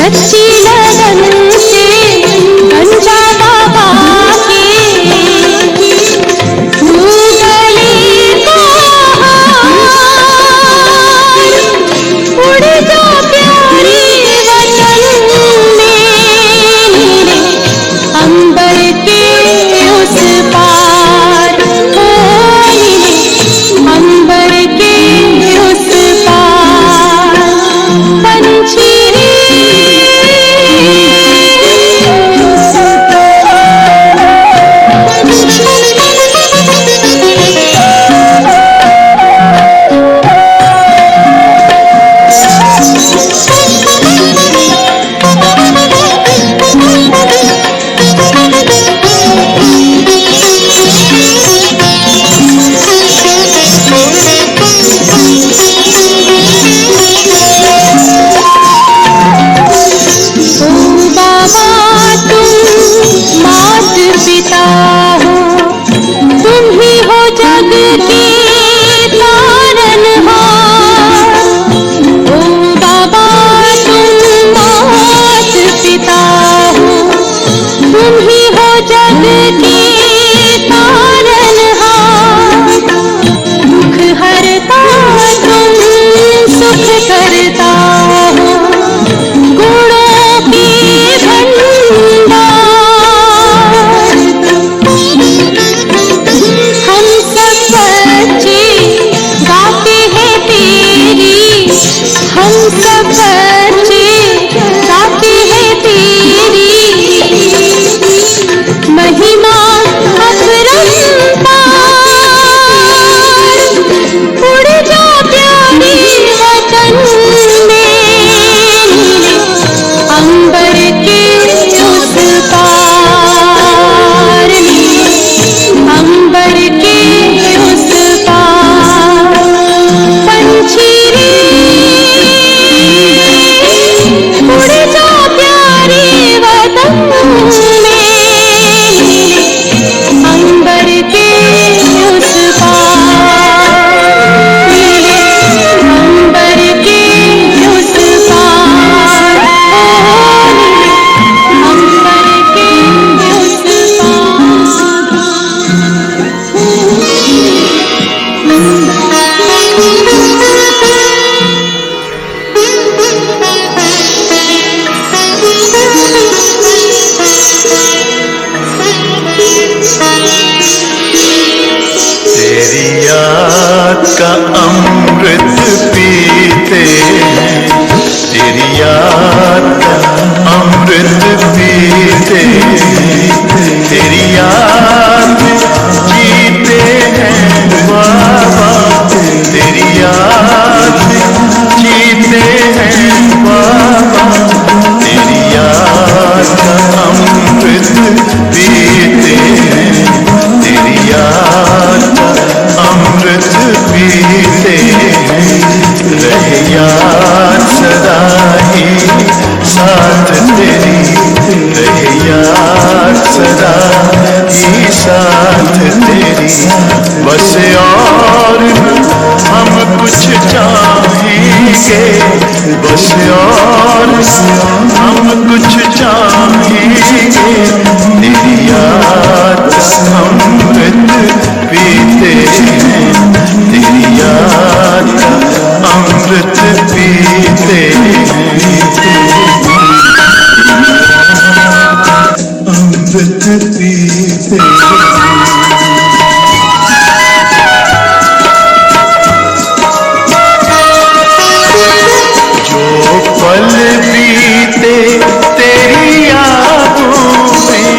सच्ची लगन से गंजा बाबा के तू गले को हार, उड़ जा प्यारे वतन में मेरे अंबर के उस पार, ओ मेरे अंबर के उस पार। पंछी पिता हो, तुम ही हो जग के तारनहार। ओ बाबा तुम मात पिता हो, तुम ही हो जग के तारनहार। दुख हरता तुम सुख करता हो, गुणों के भंडार। हम सब बच्चे गाते हैं तेरी, हम सब बच्चे गाते हैं तेरी महिमा अपरंपार। उड़ जा प्यारे वतन में मेरे अंबर के उस पार, मेरे अंबर के उस पार। पंछी रे उड़ जा प्यारे वतन में मेरे अंबर के उस पार, मेरे अंबर के उस पार, ओ मेरे अंबर के उस तेरी याद का अमृत पीते हैं, तेरी याद का अमृत पीते हैं, तेरी याद जीते हैं बाबा, तेरी याद जीते हैं बाबा। तेरी याद का अमृत पीते हैं, तेरी याद का अमृत पीते हैं। रहे याद सदा ही साथ तेरी, रहे याद सदा ही साथ तेरी। बस और हम कुछ चाहेंगे, बस और हम कुछ चाहेंगे। तेरी याद का अमृत पीते हैं, तेरी याद का अमृत पीते हैं, अमृत पीते हैं। जो पल बीते तेरी यादों में,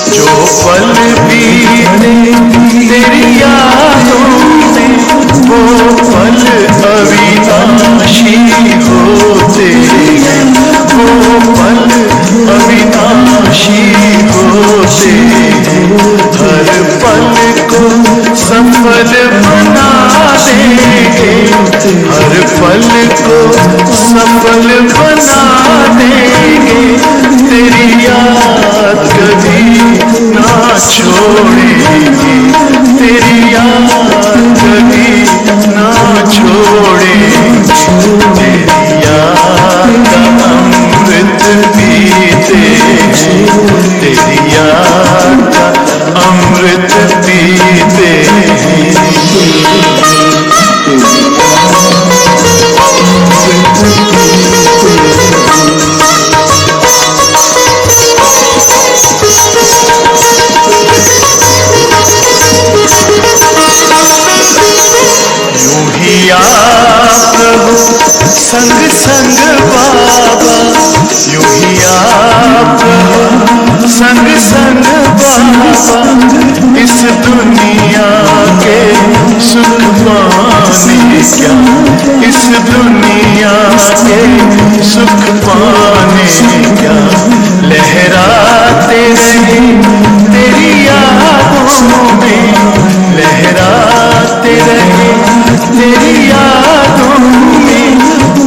जो पल बीते तेरी यादों में, वो पल अविनाशी होते हैं, वो पल अविनाशी होते हैं। हर पल को सफल बना देंगे, हर पल को सफल बना देंगे। तेरी याद कभी ना छोड़ेगी, तेरी याद कभी ना छोड़ेगी। तेरी याद का अमृत ही आप रहो संग संग बाबा, यूं ही आप रहो संग संग बाबा, इस दुनिया के सुख पाने क्या, इस दुनिया के सुख पाने क्या, लहराते रहे तेरी यादों में, लहराते रहे तेरी यादों में,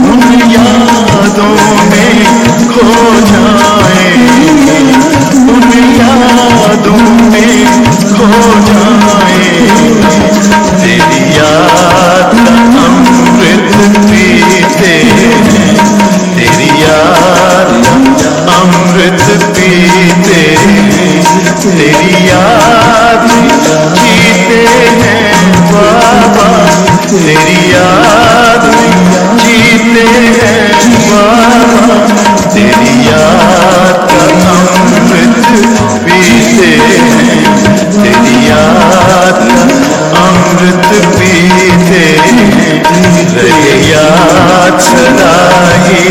उन यादों में खो जाएंगे, उन यादों में खो जाएंगे, तेरी याद का अमृत पीते हैं, तेरी याद का अमृत पीते हैं, तेरी याद जीते हैं बाबा, तेरी याद जीते हैं बाबा, तेरी याद का अमृत पीते हैं, तेरी याद का अमृत पीते हैं, रहे याद सदा ही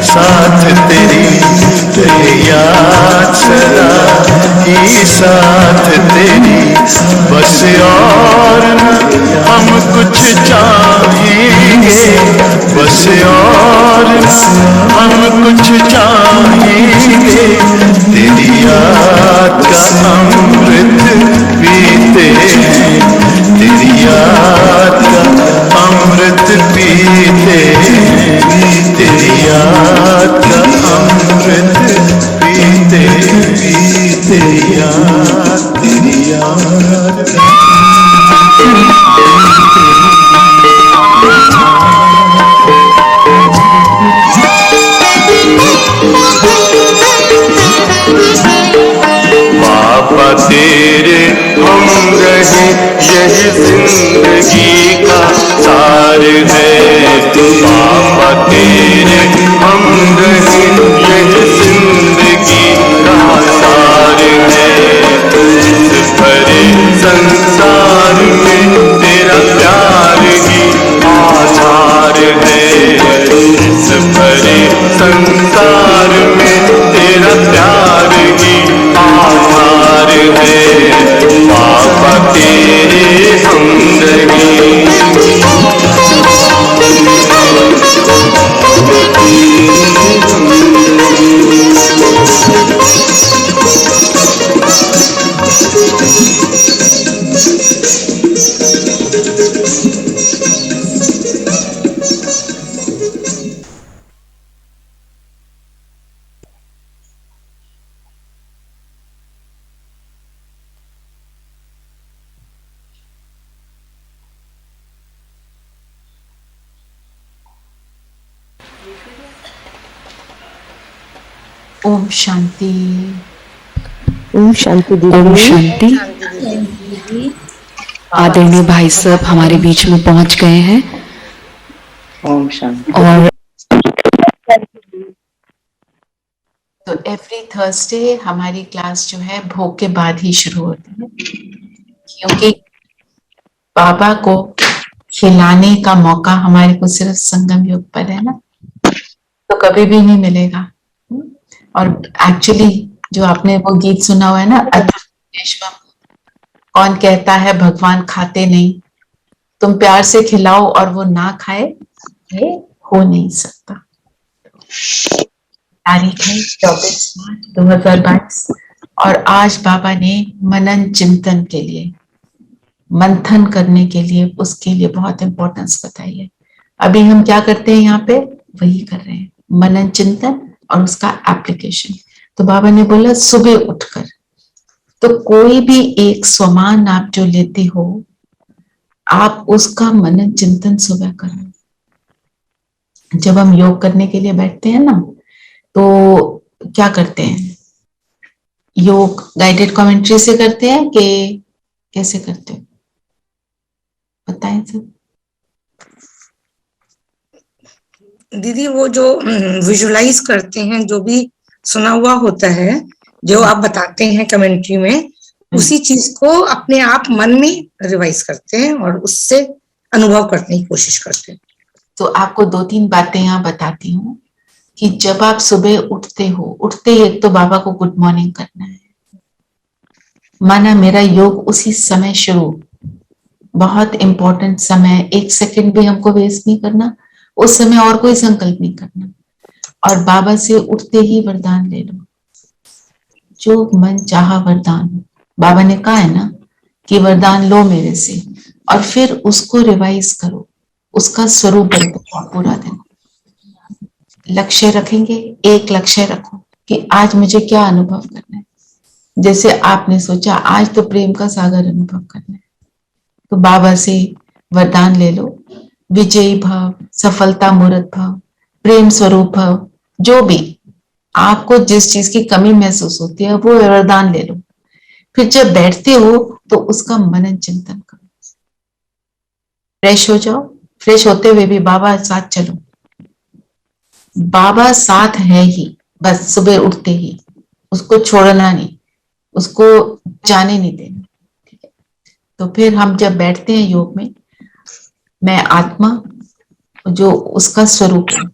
साथ तेरी, रहे याद सदा ही साथ तेरी, बस और न हम कुछ चाहेंगे, बस और न हम कुछ चाहेंगे, तेरी याद का अमृत पीते हैं, तेरी याद का अमृत पीते हैं, तेरी याद का अमृत पीते पीते याद, तेरी याद का बाबा तेरे हम रहे यही जिंदगी का सार है, बाबा तेरे हम रहे यही जिंदगी का सार है, इस भरे संसार में तेरा प्यार ही आधार है, इस भरे संसार में तेरा प्यार ही आधार है, बाबा तेरे हम रहे। ओम शांति। ओम शांति दीदी। ओम शांति। आदरणीय भाई साहब हमारे बीच में पहुंच गए हैं। ओम शांति। और तो एवरी थर्सडे हमारी क्लास जो है भोग के बाद ही शुरू होती है, क्योंकि बाबा को खिलाने का मौका हमारे को सिर्फ संगम युग पर है ना, तो कभी भी नहीं मिलेगा। और एक्चुअली जो आपने वो गीत सुना हुआ है ना, अथर्वशीर्षम, कौन कहता है भगवान खाते नहीं, तुम प्यार से खिलाओ और वो ना खाए, ये हो नहीं सकता। तारीख है 24 मार्च 2022 और आज बाबा ने मनन चिंतन के लिए, मंथन करने के लिए, उसके लिए बहुत इंपॉर्टेंस बताई है। अभी हम क्या करते हैं यहाँ पे, वही कर रहे हैं, मनन चिंतन और उसका एप्लीकेशन। तो बाबा ने बोला सुबह उठकर, तो कोई भी एक स्वमान आप जो लेते हो, आप उसका मनन चिंतन सुबह करो। जब हम योग करने के लिए बैठते हैं ना, तो क्या करते हैं, योग गाइडेड कमेंट्री से करते हैं कि कैसे करते हो, बताएं सब। दीदी वो जो विजुलाइज करते हैं, जो भी सुना हुआ होता है, जो आप बताते हैं कमेंट्री में, उसी चीज को अपने आप मन में रिवाइज करते हैं और उससे अनुभव करने की कोशिश करते हैं। तो आपको 2-3 बातें यहाँ बताती हूँ कि जब आप सुबह उठते हो, उठते ही एक तो बाबा को गुड मॉर्निंग करना है, माना मेरा योग उसी समय शुरू, बहुत इंपॉर्टेंट समय, 1 सेकंड भी हमको वेस्ट नहीं करना, उस समय और कोई संकल्प नहीं करना, और बाबा से उठते ही वरदान ले लो, जो मन चाहा वरदान। बाबा ने कहा है ना कि वरदान लो मेरे से, और फिर उसको रिवाइज करो, उसका स्वरूप बनते पूरा दिन। लक्ष्य रखेंगे, एक लक्ष्य रखो कि आज मुझे क्या अनुभव करना है। जैसे आपने सोचा आज तो प्रेम का सागर अनुभव करना है, तो बाबा से वरदान ले लो, विजयी भव, सफलता मूर्त भव, प्रेम स्वरूप भव, जो भी आपको जिस चीज की कमी महसूस होती है वो वरदान ले लो। फिर जब बैठते हो तो उसका मनन चिंतन करो, फ्रेश हो जाओ, फ्रेश होते हुए भी बाबा साथ चलो, बाबा साथ है ही, बस सुबह उठते ही उसको छोड़ना नहीं, उसको जाने नहीं देना, ठीक है। तो फिर हम जब बैठते हैं योग में, मैं आत्मा जो उसका स्वरूप है,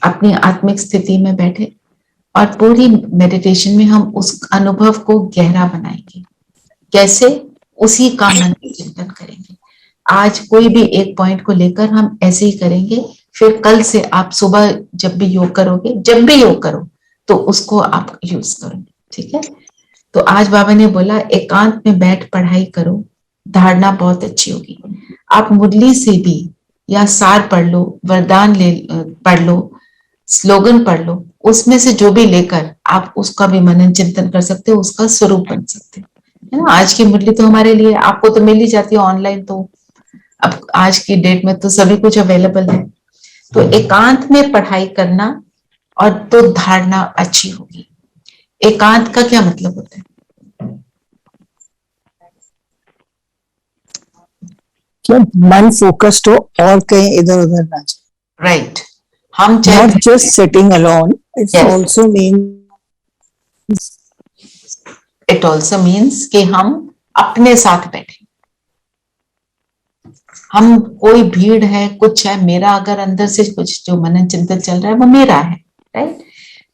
अपनी आत्मिक स्थिति में बैठे और पूरी मेडिटेशन में हम उस अनुभव को गहरा बनाएंगे। कैसे? उसी का मन चिंतन करेंगे। आज कोई भी एक पॉइंट को लेकर हम ऐसे ही करेंगे, फिर कल से आप सुबह जब भी योग करोगे, जब भी योग करो तो उसको आप यूज करो, ठीक है। तो आज बाबा ने बोला एकांत में बैठ पढ़ाई करो, धारणा बहुत अच्छी होगी। आप मुरली से भी या सार पढ़ लो, वरदान पढ़ लो, स्लोगन पढ़ लो, उसमें से जो भी लेकर आप उसका भी मनन चिंतन कर सकते हो, उसका स्वरूप बन सकते हो, है ना। आज की मुरली तो हमारे लिए, आपको तो मिल ही जाती है ऑनलाइन, तो अब आज की डेट में तो सभी कुछ अवेलेबल है। तो एकांत में पढ़ाई करना और तो धारणा अच्छी होगी। एकांत का क्या मतलब होता है? मन फोकस्ड हो और कहीं इधर उधर ना जाए। राइट। हम चाहे not just sitting alone, it's also means, it also means कि हम अपने साथ बैठे, हम कोई भीड़ है, कुछ है, मेरा अगर अंदर से कुछ जो मनन चिंतन चल रहा है वो मेरा है, राइट।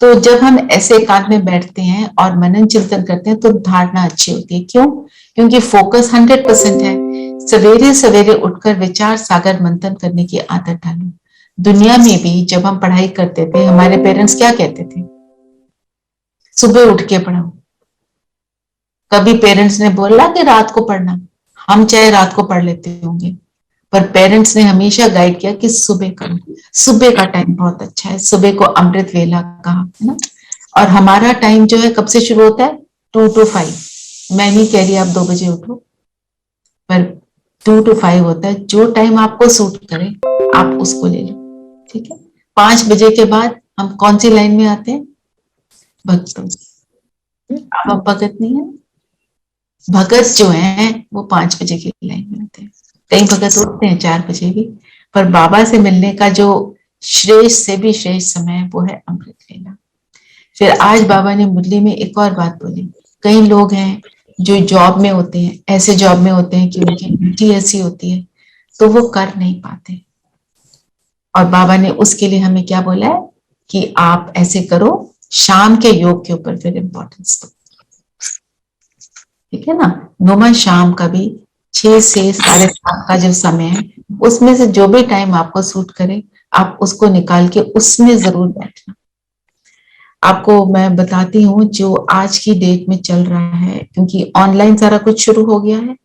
तो जब हम ऐसे एकांत में बैठते हैं और मनन चिंतन करते हैं तो धारणा अच्छी होती है। क्यों? क्योंकि फोकस 100% है। सवेरे सवेरे उठकर विचार सागर मंथन करने की आदत डालो। दुनिया में भी जब हम पढ़ाई करते थे, हमारे पेरेंट्स क्या कहते थे? सुबह उठ के पढ़ो। कभी पेरेंट्स ने बोला कि रात को पढ़ना? हम चाहे रात को पढ़ लेते होंगे, पर पेरेंट्स ने हमेशा गाइड किया कि सुबह करो, सुबह का टाइम बहुत अच्छा है, सुबह को अमृत वेला कहा है ना। और हमारा टाइम जो है कब से शुरू होता है? 2 to 5। मैं नहीं कह रही आप 2 बजे उठो, पर 2 to 5 होता है। जो टाइम आपको सूट करे आप उसको ले लो, ठीक है। 5 बजे के बाद हम कौन सी लाइन में आते हैं? भक्तों। अब हम भगत नहीं है, भगत जो है वो 5 बजे की लाइन में आते हैं। कई भगत उठते हैं 4 बजे भी, पर बाबा से मिलने का जो श्रेष्ठ से भी श्रेष्ठ समय है वो है अमृत वेला। फिर आज बाबा ने मुरली में एक और बात बोली, कई लोग हैं जो जॉब में होते हैं, ऐसे जॉब में होते हैं कि उनकी ड्यूटी ऐसी होती है तो वो कर नहीं पाते, और बाबा ने उसके लिए हमें क्या बोला है कि आप ऐसे करो, शाम के योग के ऊपर फिर इंपॉर्टेंस दो, ठीक है ना। नुमा शाम का भी 6 से 7:30 का जो समय है, उसमें से जो भी टाइम आपको सूट करे आप उसको निकाल के उसमें जरूर बैठना। आपको मैं बताती हूँ जो आज की डेट में चल रहा है, क्योंकि ऑनलाइन सारा कुछ शुरू हो गया है।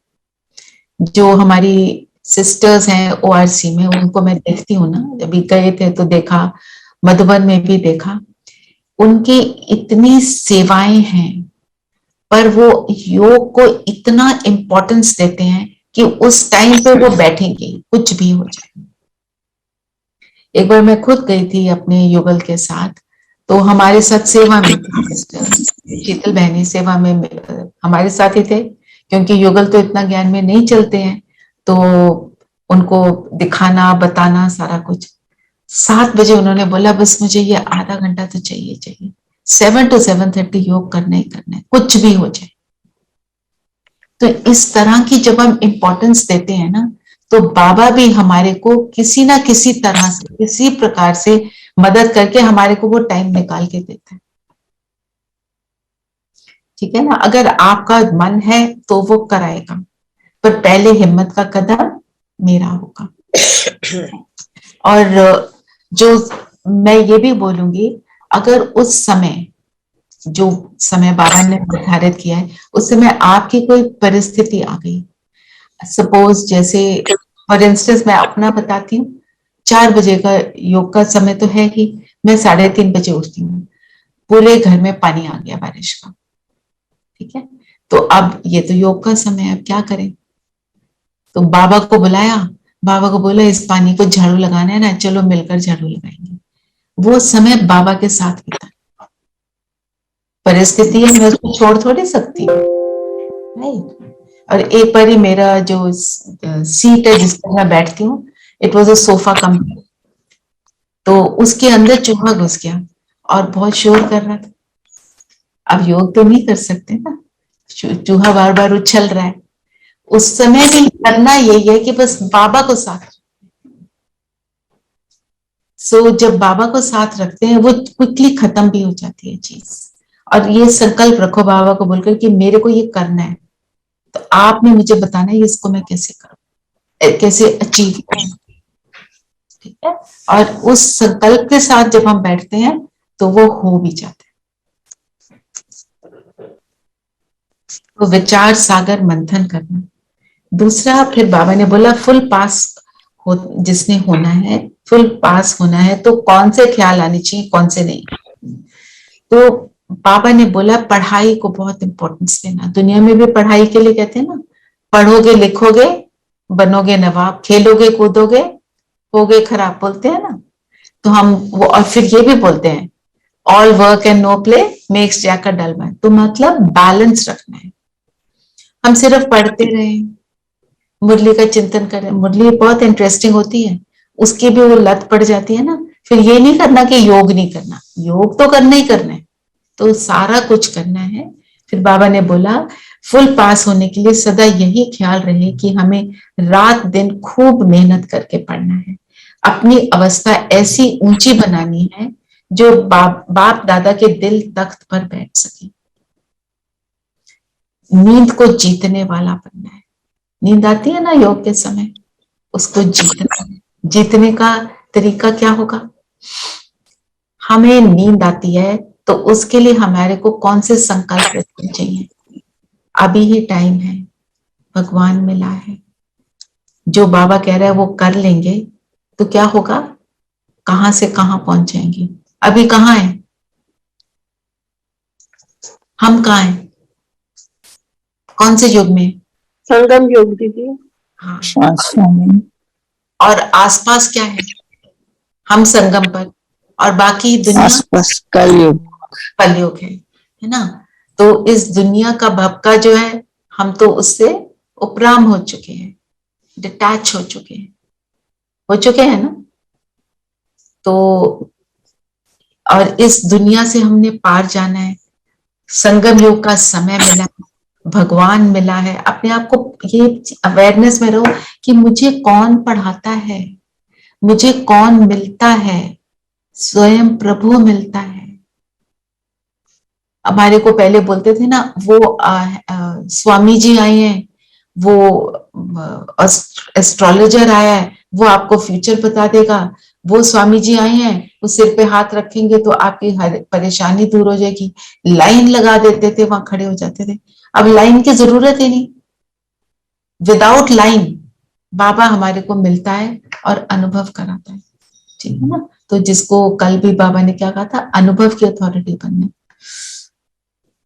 जो हमारी सिस्टर्स हैं ORC में, उनको मैं देखती हूँ ना, अभी गए थे तो देखा, मधुबन में भी देखा, उनकी इतनी सेवाएं हैं, पर वो योग को इतना इम्पोर्टेंस देते हैं कि उस टाइम पे वो बैठेंगे कुछ भी हो जाए। एक बार मैं खुद गई थी अपने युगल के साथ, तो हमारे साथ सेवा में थी शीतल बहनी, सेवा में हमारे साथ ही थे, क्योंकि युगल तो इतना ज्ञान में नहीं चलते हैं, तो उनको दिखाना बताना सारा कुछ। 7 बजे उन्होंने बोला बस मुझे ये आधा घंटा तो चाहिए चाहिए, 7 to 7:30 योग करना ही करना है, कुछ भी हो जाए। तो इस तरह की जब हम इंपॉर्टेंस देते हैं ना, तो बाबा भी हमारे को किसी ना किसी तरह से, किसी प्रकार से मदद करके हमारे को वो टाइम निकाल के देता है। ठीक है ना, अगर आपका मन है तो वो कराएगा, पर पहले हिम्मत का कदम मेरा होगा। और जो मैं ये भी बोलूंगी, अगर उस समय, जो समय बाबा ने निर्धारित किया है, उस समय आपकी कोई परिस्थिति आ गई, सपोज जैसे फॉर इंस्टेंस मैं अपना बताती हूँ, 4 बजे का योग का समय तो है ही, मैं 3:30 बजे उठती हूँ, पूरे घर में पानी आ गया बारिश का। ठीक है, तो अब ये तो योग का समय है, अब क्या करें? तो बाबा को बुलाया, बाबा को बोला इस पानी को झाड़ू लगाना है ना, चलो मिलकर झाड़ू लगाएंगे। वो समय बाबा के साथ बीता। परिस्थिति है, मैं उसको छोड़ थोड़ी सकती हूँ, राइट। और एक बार ही मेरा जो सीट है जिस पर मैं बैठती हूँ, it was a sofa cum, तो उसके अंदर चूहा घुस गया और बहुत शोर कर रहा था। अब योग तो नहीं कर सकते ना, चूहा बार बार उछल रहा है। उस समय भी करना यही है कि बस बाबा को साथ, जब बाबा को साथ रखते हैं वो क्विकली खत्म भी हो जाती है चीज। और ये संकल्प रखो बाबा को बोलकर कि मेरे को ये करना है, तो आपने मुझे बताना है इसको मैं कैसे करूं, कैसे अचीव करूं। ठीक है, और उस संकल्प के साथ जब हम बैठते हैं तो वो हो भी जाता है। तो विचार सागर मंथन करना। दूसरा, फिर बाबा ने बोला फुल पास हो, जिसने होना है, फुल पास होना है तो कौन से ख्याल आने चाहिए, कौन से नहीं। तो बाबा ने बोला पढ़ाई को बहुत इंपॉर्टेंस देना। दुनिया में भी पढ़ाई के लिए कहते हैं ना, पढ़ोगे लिखोगे बनोगे नवाब, खेलोगे कूदोगे होगे खराब, बोलते हैं ना। तो हम वो, और फिर ये भी बोलते हैं all work and no play makes Jack a dull man. तो मतलब बैलेंस रखना है। हम सिर्फ पढ़ते रहे, मुरली का चिंतन करें, मुरली बहुत इंटरेस्टिंग होती है, उसकी भी वो लत पड़ जाती है ना, फिर ये नहीं करना कि योग नहीं करना, योग तो करना ही करना है, तो सारा कुछ करना है। फिर बाबा ने बोला फुल पास होने के लिए सदा यही ख्याल रहे कि हमें रात दिन खूब मेहनत करके पढ़ना है, अपनी अवस्था ऐसी ऊंची बनानी है जो बाप दादा के दिल तख्त पर बैठ सके। नींद को जीतने वाला बनना है। नींद आती है ना योग के समय, उसको जीतना है। जीतने का तरीका क्या होगा? हमें नींद आती है तो उसके लिए हमारे को कौन से संकल्प रखने चाहिए? अभी ही टाइम है, भगवान मिला है, जो बाबा कह रहा है वो कर लेंगे तो क्या होगा, कहां से कहां पहुंच जाएंगे। अभी कहां है हम, कहां हैं, कौन से युग में? संगम योग दीदी। हाँ, ट्रांसफॉर्मिंग। और आसपास क्या है? हम संगम पर, और बाकी दुनिया आसपास कलयुग। कलयुग है ना। तो इस दुनिया का भपका जो है, हम तो उससे उपराम हो चुके हैं, डिटैच हो चुके हैं ना। तो और इस दुनिया से हमने पार जाना है, संगम योग का समय मिला, भगवान मिला है। अपने आप को ये अवेयरनेस में रहो कि मुझे कौन पढ़ाता है, मुझे कौन मिलता है, स्वयं प्रभु मिलता है। हमारे को पहले बोलते थे ना, वो स्वामी जी आए हैं, वो एस्ट्रोलॉजर आया है, वो आपको फ्यूचर बता देगा, वो स्वामी जी आए हैं, वो सिर पे हाथ रखेंगे तो आपकी हर परेशानी दूर हो जाएगी। लाइन लगा देते थे, वहां खड़े हो जाते थे। अब लाइन की जरूरत ही नहीं, विदाउट लाइन बाबा हमारे को मिलता है और अनुभव कराता है। ठीक है ना। तो जिसको कल भी बाबा ने क्या कहा था, अनुभव की अथॉरिटी बनना।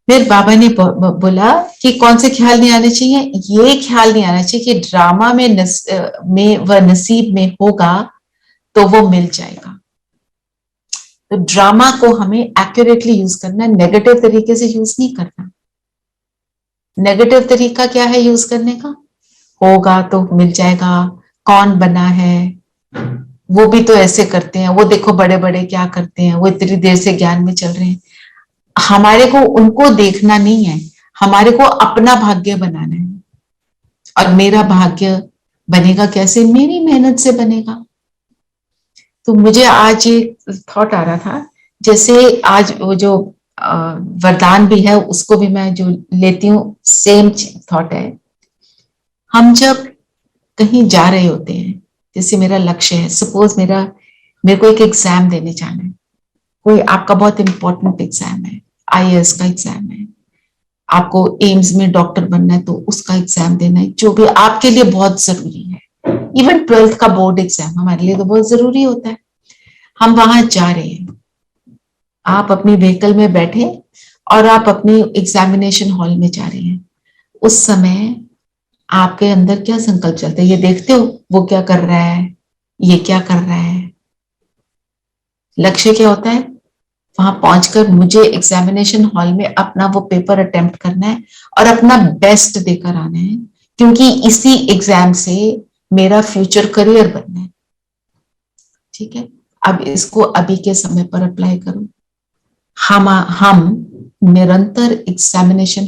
फिर बाबा ने बोला कि कौन से ख्याल नहीं आने चाहिए, ये ख्याल नहीं आना चाहिए कि ड्रामा में व नसीब में होगा तो वो मिल जाएगा। तो ड्रामा को हमें एक्यूरेटली यूज करना, नेगेटिव तरीके से यूज नहीं करना। नेगेटिव तरीका क्या है यूज करने का? होगा तो मिल जाएगा, कौन बना है, वो भी तो ऐसे करते हैं, वो देखो बड़े बड़े क्या करते हैं, वो इतनी देर से ज्ञान में चल रहे हैं। हमारे को उनको देखना नहीं है, हमारे को अपना भाग्य बनाना है। और मेरा भाग्य बनेगा कैसे? मेरी मेहनत से बनेगा। तो मुझे आज ये थॉट आ रहा था, जैसे आज वो जो वरदान भी है उसको भी मैं जो लेती हूँ, सेम थॉट है। हम जब कहीं जा रहे होते हैं, जैसे मेरा लक्ष्य है, सपोज मेरे को एक एग्जाम देने जाना है, कोई आपका बहुत इंपॉर्टेंट एग्जाम है, आईएएस का एग्जाम है, आपको एम्स में डॉक्टर बनना है तो उसका एग्जाम देना है, जो भी आपके लिए बहुत जरूरी है। इवन 12th का बोर्ड एग्जाम हमारे लिए तो बहुत जरूरी होता है। हम वहां जा रहे हैं, आप अपनी व्हीकल में बैठे और आप अपनी एग्जामिनेशन हॉल में जा रहे हैं। उस समय आपके अंदर क्या संकल्प चलता है? ये देखते हो वो क्या कर रहा है, ये क्या कर रहा है। लक्ष्य क्या होता है? वहां पहुंचकर मुझे एग्जामिनेशन हॉल में अपना वो पेपर अटेम्प्ट करना है और अपना बेस्ट देकर आना है, क्योंकि इसी एग्जाम से मेरा फ्यूचर करियर बनना है। ठीक है, अब इसको अभी के समय पर अप्लाई करो। हम निरंतर एग्जामिनेशन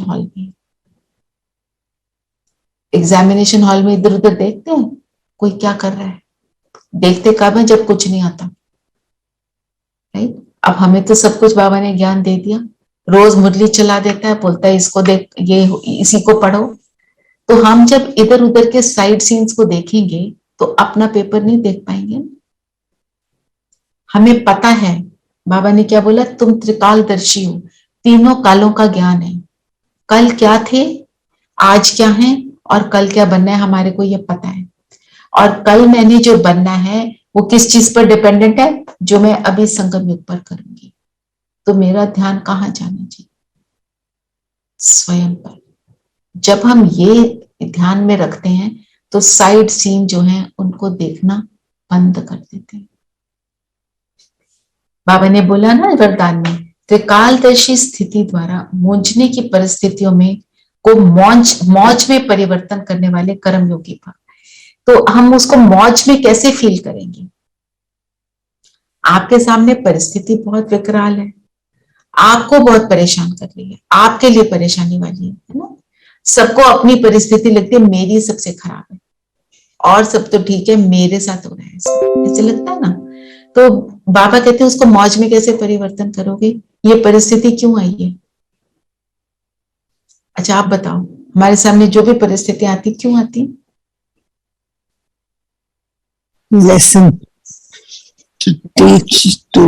हॉल में इधर उधर देखते हैं कोई क्या कर रहा है। देखते कब है? जब कुछ नहीं आता, राइट? अब हमें तो सब कुछ बाबा ने ज्ञान दे दिया, रोज मुरली चला देता है, बोलता है इसको देख, ये इसी को पढ़ो। तो हम जब इधर उधर के साइड सीन्स को देखेंगे तो अपना पेपर नहीं देख पाएंगे। हमें पता है बाबा ने क्या बोला, तुम त्रिकालदर्शी हो, तीनों कालों का ज्ञान है। कल क्या थे, आज क्या है और कल क्या बनना है, हमारे को ये पता है। और कल मैंने जो बनना है वो किस चीज पर डिपेंडेंट है? जो मैं अभी संगम युग पर करूंगी। तो मेरा ध्यान कहाँ जाना चाहिए? स्वयं पर। जब हम ये ध्यान में रखते हैं तो साइड सीन जो है उनको देखना बंद कर देते हैं। बाबा ने बोला ना वरदान में, त्रिकालदर्शी स्थिति द्वारा मूंझने की परिस्थितियों में को मौज में परिवर्तन करने वाले कर्म योगी भक्त। तो हम उसको मौज में कैसे फील करेंगे? आपके सामने परिस्थिति बहुत विकराल है, आपको बहुत परेशान कर रही है, आपके लिए परेशानी वाली है ना। सबको अपनी परिस्थिति लगती है मेरी सबसे खराब है और सब तो ठीक है, मेरे साथ हो रहा है, ऐसे लगता है ना। तो बाबा कहते हैं उसको मौज में कैसे परिवर्तन करोगे? ये परिस्थिति क्यों आई है? अच्छा आप बताओ, हमारे सामने जो भी परिस्थितियां आती क्यों आती? lesson to teach to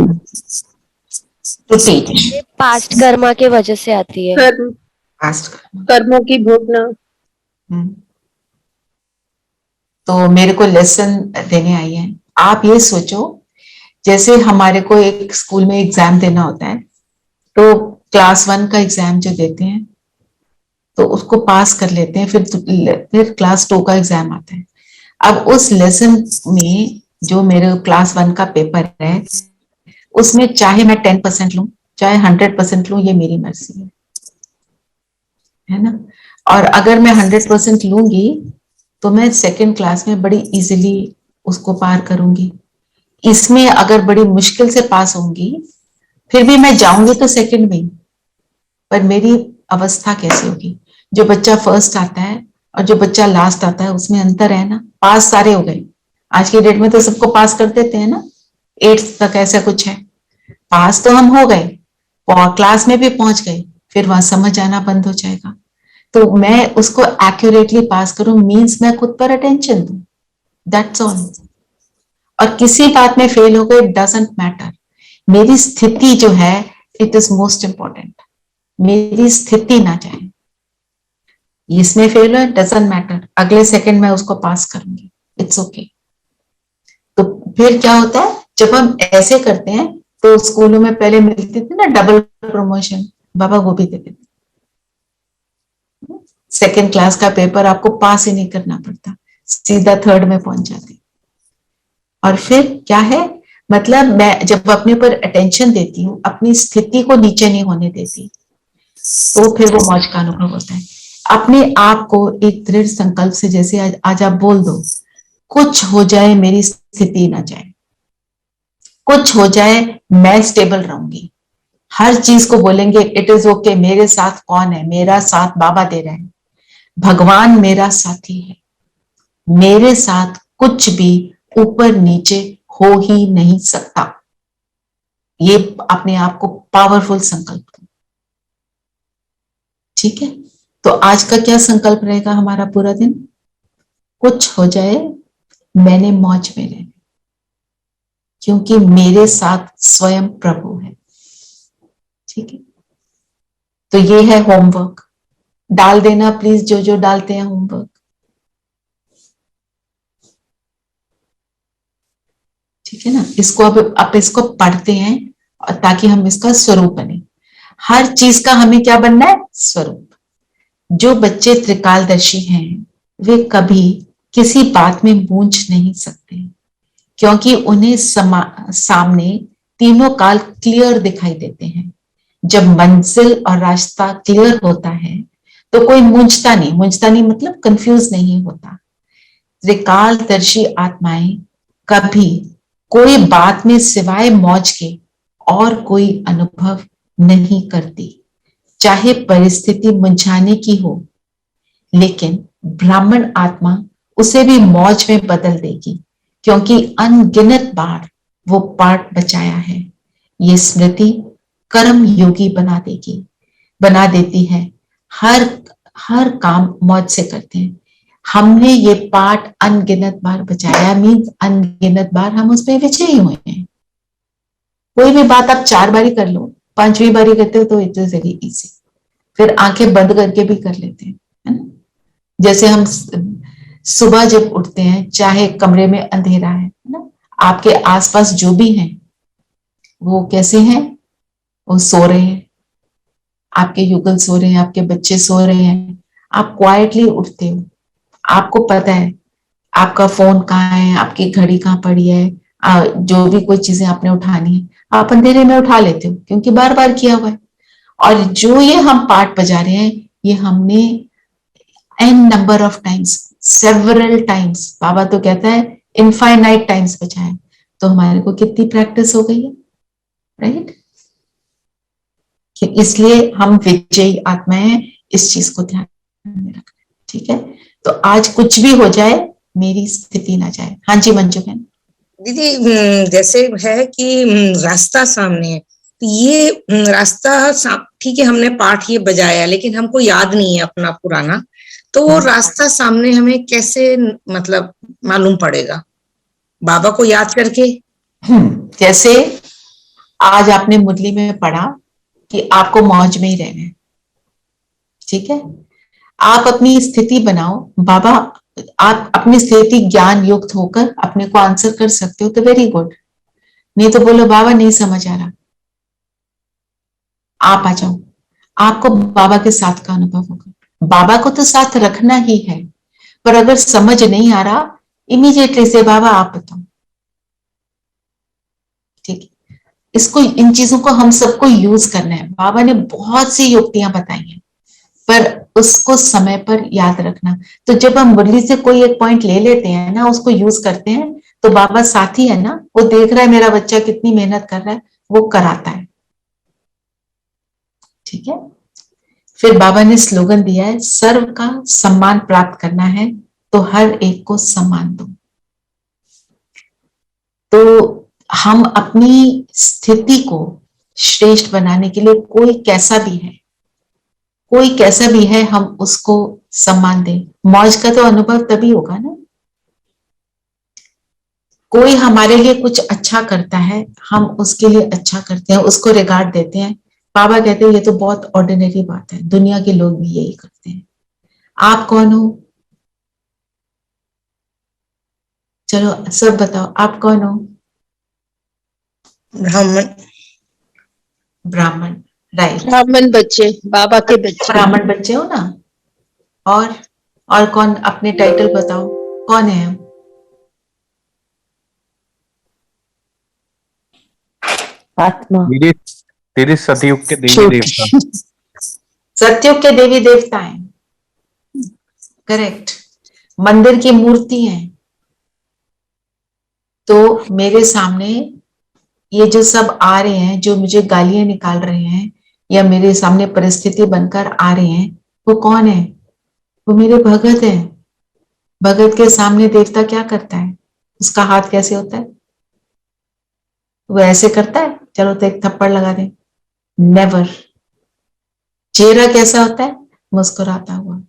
तो टीच ये पास्ट कर्मा के वजह से आती है। कर्म पास्ट। कर्मों की भोगना। तो मेरे को लेसन देने आई है। आप ये सोचो, जैसे हमारे को एक स्कूल में एग्जाम देना होता है, तो क्लास 1 का एग्जाम जो देते हैं तो उसको पास कर लेते हैं, फिर क्लास 2 का एग्जाम आता है। अब उस लेसन में जो मेरे क्लास 1 का पेपर है, उसमें चाहे मैं 10% लूं चाहे 100% लूं, ये मेरी मर्जी है ना। और अगर मैं 100% लूंगी तो मैं सेकंड क्लास में बड़ी इजीली उसको पार करूंगी। इसमें अगर बड़ी मुश्किल से पास होंगी, फिर भी मैं जाऊंगी तो सेकंड में, पर मेरी अवस्था कैसी होगी? जो बच्चा फर्स्ट आता है और जो बच्चा लास्ट आता है उसमें अंतर है ना। पास सारे हो गए, आज की डेट में तो सबको पास कर देते हैं ना, 8th तक ऐसा कुछ है। पास तो हम हो गए, क्लास में भी पहुंच गए, फिर वहां समझ आना बंद हो जाएगा। तो मैं उसको एक्यूरेटली पास करूं मीन्स मैं खुद पर अटेंशन दूं, दैट्स ऑल। और किसी बात में फेल हो गए, डजंट मैटर। मेरी स्थिति जो है इट इज मोस्ट इंपॉर्टेंट, मेरी स्थिति ना जाए। इसमें फेल हो डजंट मैटर, अगले सेकंड में उसको पास करूंगी, इट्स ओके। तो फिर क्या होता है जब हम ऐसे करते हैं, तो स्कूलों में पहले मिलती थी ना डबल प्रमोशन, बाबा वो भी देते थे। सेकंड क्लास का पेपर आपको पास ही नहीं करना पड़ता, सीधा 3rd में पहुंच जाते। और फिर क्या है, मतलब मैं जब अपने पर अटेंशन देती हूँ, अपनी स्थिति को नीचे नहीं होने देती, तो फिर वो मौज का अनुभव होता है। अपने आप को एक दृढ़ संकल्प से, जैसे आज आप बोल दो, कुछ हो जाए मेरी स्थिति ना जाए, कुछ हो जाए मैं स्टेबल रहूंगी। हर चीज को बोलेंगे इट इज ओके, मेरे साथ कौन है? मेरा साथ बाबा दे रहे हैं, भगवान मेरा साथी है, मेरे साथ कुछ भी ऊपर नीचे हो ही नहीं सकता। ये अपने आप को पावरफुल संकल्प करो। ठीक है, तो आज का क्या संकल्प रहेगा हमारा पूरा दिन? कुछ हो जाए मैंने मौज में रहना, क्योंकि मेरे साथ स्वयं प्रभु है। ठीक है, तो ये है होमवर्क। डाल देना प्लीज, जो जो डालते हैं होमवर्क। ठीक है ना, इसको अब आप इसको पढ़ते हैं और ताकि हम इसका स्वरूप बने। हर चीज का हमें क्या बनना है? स्वरूप। जो बच्चे त्रिकालदर्शी हैं वे कभी किसी बात में बूझ नहीं सकते, क्योंकि उन्हें सामने तीनों काल क्लियर दिखाई देते हैं। जब मंजिल और रास्ता क्लियर होता है तो कोई मूंझता नहीं मतलब कंफ्यूज नहीं होता। त्रिकालदर्शी आत्माएं कभी कोई बात में सिवाय मौज के और कोई अनुभव नहीं करती, चाहे परिस्थिति मुंझाने की हो, लेकिन ब्राह्मण आत्मा उसे भी मौज में बदल देगी, क्योंकि अनगिनत बार वो पाठ बचाया है। ये स्मृति कर्म योगी बना देती है। हर काम मौज से करते हैं। हमने ये पाठ अनगिनत बार बचाया, मीन्स अनगिनत बार हम उसमें विजयी हुए हैं। कोई भी बात आप 4 बारी कर लो, 5वीं बारी करते हो तो इट इज वेरी इजी। फिर आंखें बंद करके भी कर लेते हैं, है ना। जैसे हम सुबह जब उठते हैं, चाहे कमरे में अंधेरा है ना, आपके आसपास जो भी हैं वो कैसे हैं? वो सो रहे हैं, आपके युगल सो रहे हैं, आपके बच्चे सो रहे हैं, आप क्वाइटली उठते हो। आपको पता है आपका फोन कहाँ है, आपकी घड़ी कहाँ पड़ी है, जो भी कोई चीजें आपने उठानी है आप अंधेरे में उठा लेते हो, क्योंकि बार बार किया हुआ है। और जो ये हम पाठ बजा रहे हैं, ये हमने N number of times, several times, बाबा तो कहता है इनफाइनाइट टाइम्स बजाए, तो हमारे को कितनी प्रैक्टिस हो गई है, राइट। इसलिए हम विजयी आत्माएं हैं, इस चीज को ध्यान में रखना। ठीक है, तो आज कुछ भी हो जाए मेरी स्थिति ना जाए। हाँ जी मंजू बहन। दीदी जैसे है कि रास्ता सामने है, तो ये रास्ता ठीक है, हमने पाठ ये बजाया लेकिन हमको याद नहीं है अपना पुराना, तो वो रास्ता सामने हमें कैसे मतलब मालूम पड़ेगा? बाबा को याद करके। जैसे आज आपने मुरली में पढ़ा कि आपको मौज में ही रहना है। ठीक है, आप अपनी स्थिति बनाओ। बाबा, आप अपनी स्थिति ज्ञान युक्त होकर अपने को आंसर कर सकते हो तो वेरी गुड, नहीं तो बोलो बाबा नहीं समझ आ रहा। आप आ जाओ, आपको बाबा के साथ का अनुभव होगा। बाबा को तो साथ रखना ही है, पर अगर समझ नहीं आ रहा इमीडिएटली से बाबा आप बताओ। ठीक है, इसको, इन चीजों को हम सबको यूज करना है। बाबा ने बहुत सी युक्तियां बताई हैं, पर उसको समय पर याद रखना। तो जब हम मुरली से कोई एक पॉइंट ले लेते हैं ना, उसको यूज करते हैं, तो बाबा साथी है ना, वो देख रहा है मेरा बच्चा कितनी मेहनत कर रहा है, वो कराता है। ठीक है, फिर बाबा ने स्लोगन दिया है, सर्व का सम्मान प्राप्त करना है तो हर एक को सम्मान दो। तो हम अपनी स्थिति को श्रेष्ठ बनाने के लिए कोई कैसा भी है हम उसको सम्मान दें। मौज का तो अनुभव तभी होगा ना, कोई हमारे लिए कुछ अच्छा करता है, हम उसके लिए अच्छा करते हैं, उसको रिगार्ड देते हैं। बाबा कहते हैं ये तो बहुत ऑर्डिनरी बात है, दुनिया के लोग भी यही करते हैं। आप कौन हो? चलो सब बताओ, आप कौन हो? ब्राह्मण, राइट। ब्राह्मण बच्चे, बाबा के बच्चे। ब्राह्मण बच्चे हो ना। और कौन? अपने टाइटल बताओ, कौन है हम? आत्मा। तेरे सतयुग के देवी देवता। सतयुग के देवी देवता हैं, करेक्ट। मंदिर की मूर्ति है। तो मेरे सामने ये जो सब आ रहे हैं, जो मुझे गालियां निकाल रहे हैं या मेरे सामने परिस्थिति बनकर आ रहे हैं, वो कौन है? वो मेरे भगत हैं। भगत के सामने देवता क्या करता है? उसका हाथ कैसे होता है? वो ऐसे करता है, चलो तो एक थप्पड़ लगा दे? नेवर। चेहरा कैसा होता है? मुस्कुराता हुआ।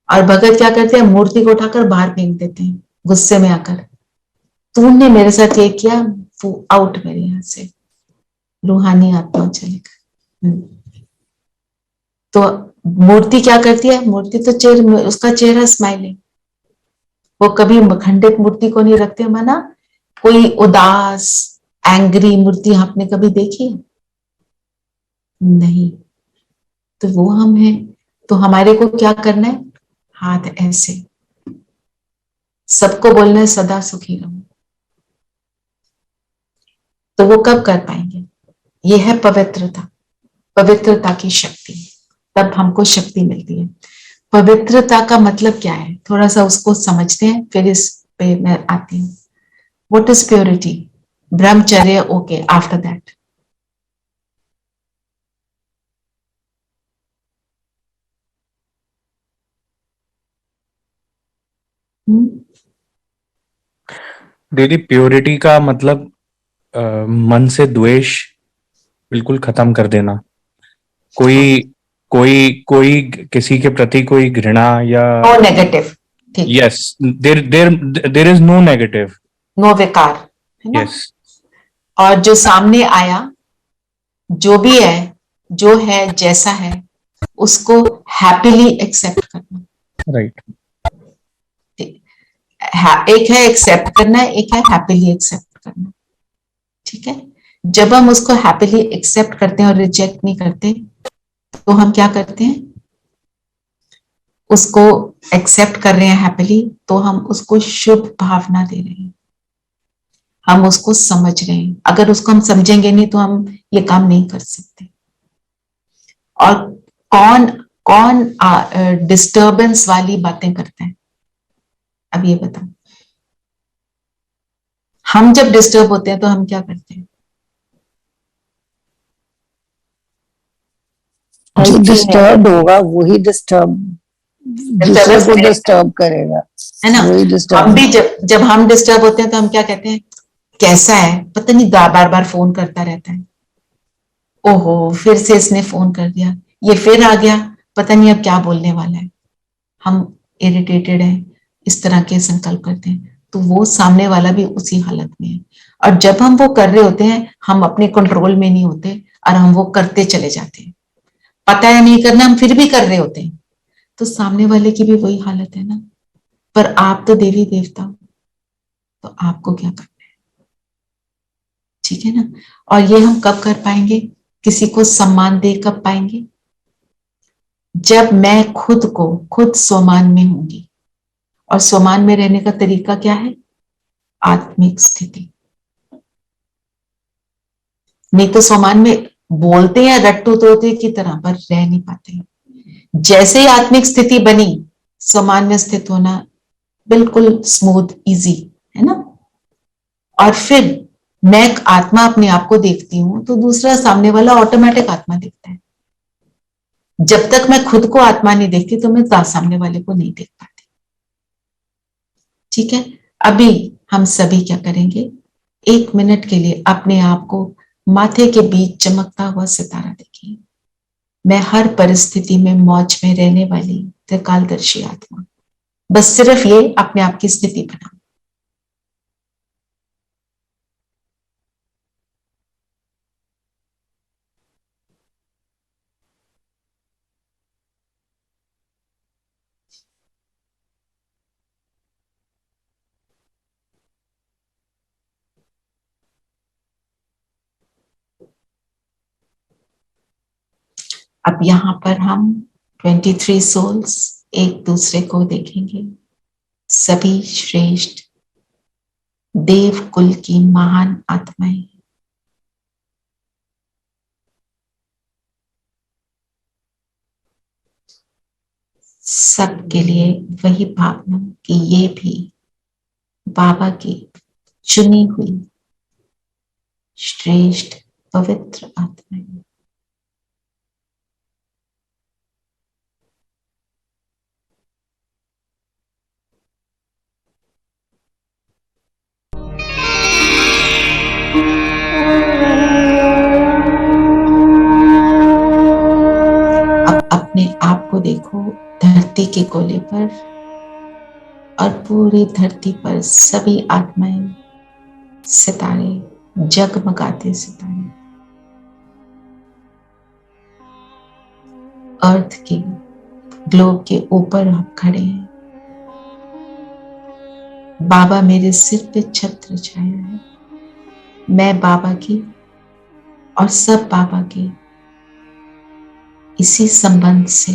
और भगत क्या करते हैं? मूर्ति को उठाकर बाहर फेंक देते हैं गुस्से में आकर। तूने मेरे साथ ये किया, वो आउट मेरे यहां से, रूहानी आत्मा चलेगा। तो मूर्ति क्या करती है? मूर्ति तो चेहरा, उसका चेहरा स्माइलिंग। वो कभी खंडित मूर्ति को नहीं रखते माना। कोई उदास एंग्री मूर्ति आपने कभी देखी है? नहीं। तो वो हम हैं। तो हमारे को क्या करना है? हाथ ऐसे, सबको बोलना है सदा सुखी रहो। तो वो कब कर पाएंगे? ये है पवित्रता, पवित्रता की शक्ति। तब हमको शक्ति मिलती है। पवित्रता का मतलब क्या है? थोड़ा सा उसको समझते हैं, फिर इस पे मैं आती हूँ। What is purity? ब्रह्मचर्य, ओके, आफ्टर दैट। दीदी प्योरिटी का मतलब मन से द्वेष बिल्कुल खत्म कर देना। कोई कोई कोई किसी के प्रति कोई घृणा या नो नेगेटिव। ठीक। Yes, there there there is no negative. No विकार, है ना? यस। और जो सामने आया, जो भी है, जो है, जैसा है, उसको हैप्पीली एक्सेप्ट करना। राइट। एक है एक्सेप्ट करना, एक है हैप्पीली एक्सेप्ट करना। ठीक है? जब हम उसको हैप्पीली एक्सेप्ट करते हैं और रिजेक्ट नहीं करते, तो हम क्या करते हैं? उसको एक्सेप्ट कर रहे हैं हैप्पीली, तो हम उसको शुभ भावना दे रहे हैं, हम उसको समझ रहे हैं। अगर उसको हम समझेंगे नहीं तो हम ये काम नहीं कर सकते। और कौन कौन डिस्टर्बेंस वाली बातें करते हैं? अब ये बताओ। हम जब डिस्टर्ब होते हैं तो हम क्या करते हैं? जो डिस्टर्ब होगा वही डिस्टर्ब, दूसरे को डिस्टर्ब करेगा, है ना? वही हम डिस्टर्ब। भी जब हम डिस्टर्ब होते हैं तो हम क्या कहते हैं? कैसा है, पता नहीं, बार बार फोन करता रहता है। ओहो, फिर से इसने फोन कर दिया, ये फिर आ गया, पता नहीं अब क्या बोलने वाला है। हम इरिटेटेड हैं, इस तरह के संकल्प करते हैं। तो वो सामने वाला भी उसी हालत में है। और जब हम वो कर रहे होते हैं, हम अपने कंट्रोल में नहीं होते और हम वो करते चले जाते हैं। पता है नहीं करना, हम फिर भी कर रहे होते हैं। तो सामने वाले की भी वही हालत है ना। पर आप तो देवी देवता हो, तो आपको क्या करना है? ठीक है ना? और ये हम कब कर पाएंगे? किसी को सम्मान दे कब पाएंगे? जब मैं खुद स्वमान में होंगी। और स्वमान में रहने का तरीका क्या है? आत्मिक स्थिति। नहीं तो स्वमान में बोलते हैं रट्टू तोते की तरह, पर रह नहीं पाते। जैसे ही आत्मिक स्थिति बनी, स्वमान में स्थित होना बिल्कुल स्मूथ, इजी, है ना? और फिर मैं आत्मा अपने आप को देखती हूं तो दूसरा सामने वाला ऑटोमेटिक आत्मा दिखता है। जब तक मैं खुद को आत्मा नहीं देखती तो मैं सामने वाले को नहीं देख पाती। ठीक है? अभी हम सभी क्या करेंगे? 1 मिनट के लिए अपने आप को माथे के बीच चमकता हुआ सितारा देखिए। मैं हर परिस्थिति में मौज में रहने वाली त्रिकालदर्शी आत्मा। बस सिर्फ ये अपने आप की स्थिति बनाओ। अब यहां पर हम 23 सोल्स एक दूसरे को देखेंगे। सभी श्रेष्ठ देव कुल की महान आत्माएं। सबके लिए वही भावना कि ये भी बाबा की चुनी हुई श्रेष्ठ पवित्र आत्माएं। को देखो धरती के कोले पर, और पूरी धरती पर सभी आत्माएं, सितारे, जगमगाते सितारे, अर्थ के ग्लोब के ऊपर आप खड़े हैं। बाबा मेरे सिर पे छत्र छाया है। मैं बाबा की और सब बाबा की इसी संबंध से,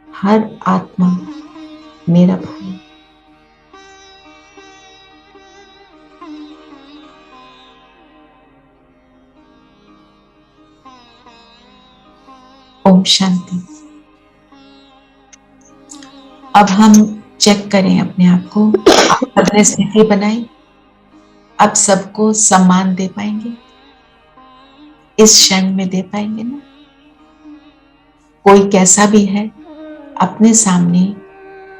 हर आत्मा मेरा भाई। ओम शांति। अब हम चेक करें अपने आप को, अपने स्थिति बनाएं। अब सबको सम्मान दे पाएंगे, इस क्षण में दे पाएंगे ना? कोई कैसा भी है अपने सामने,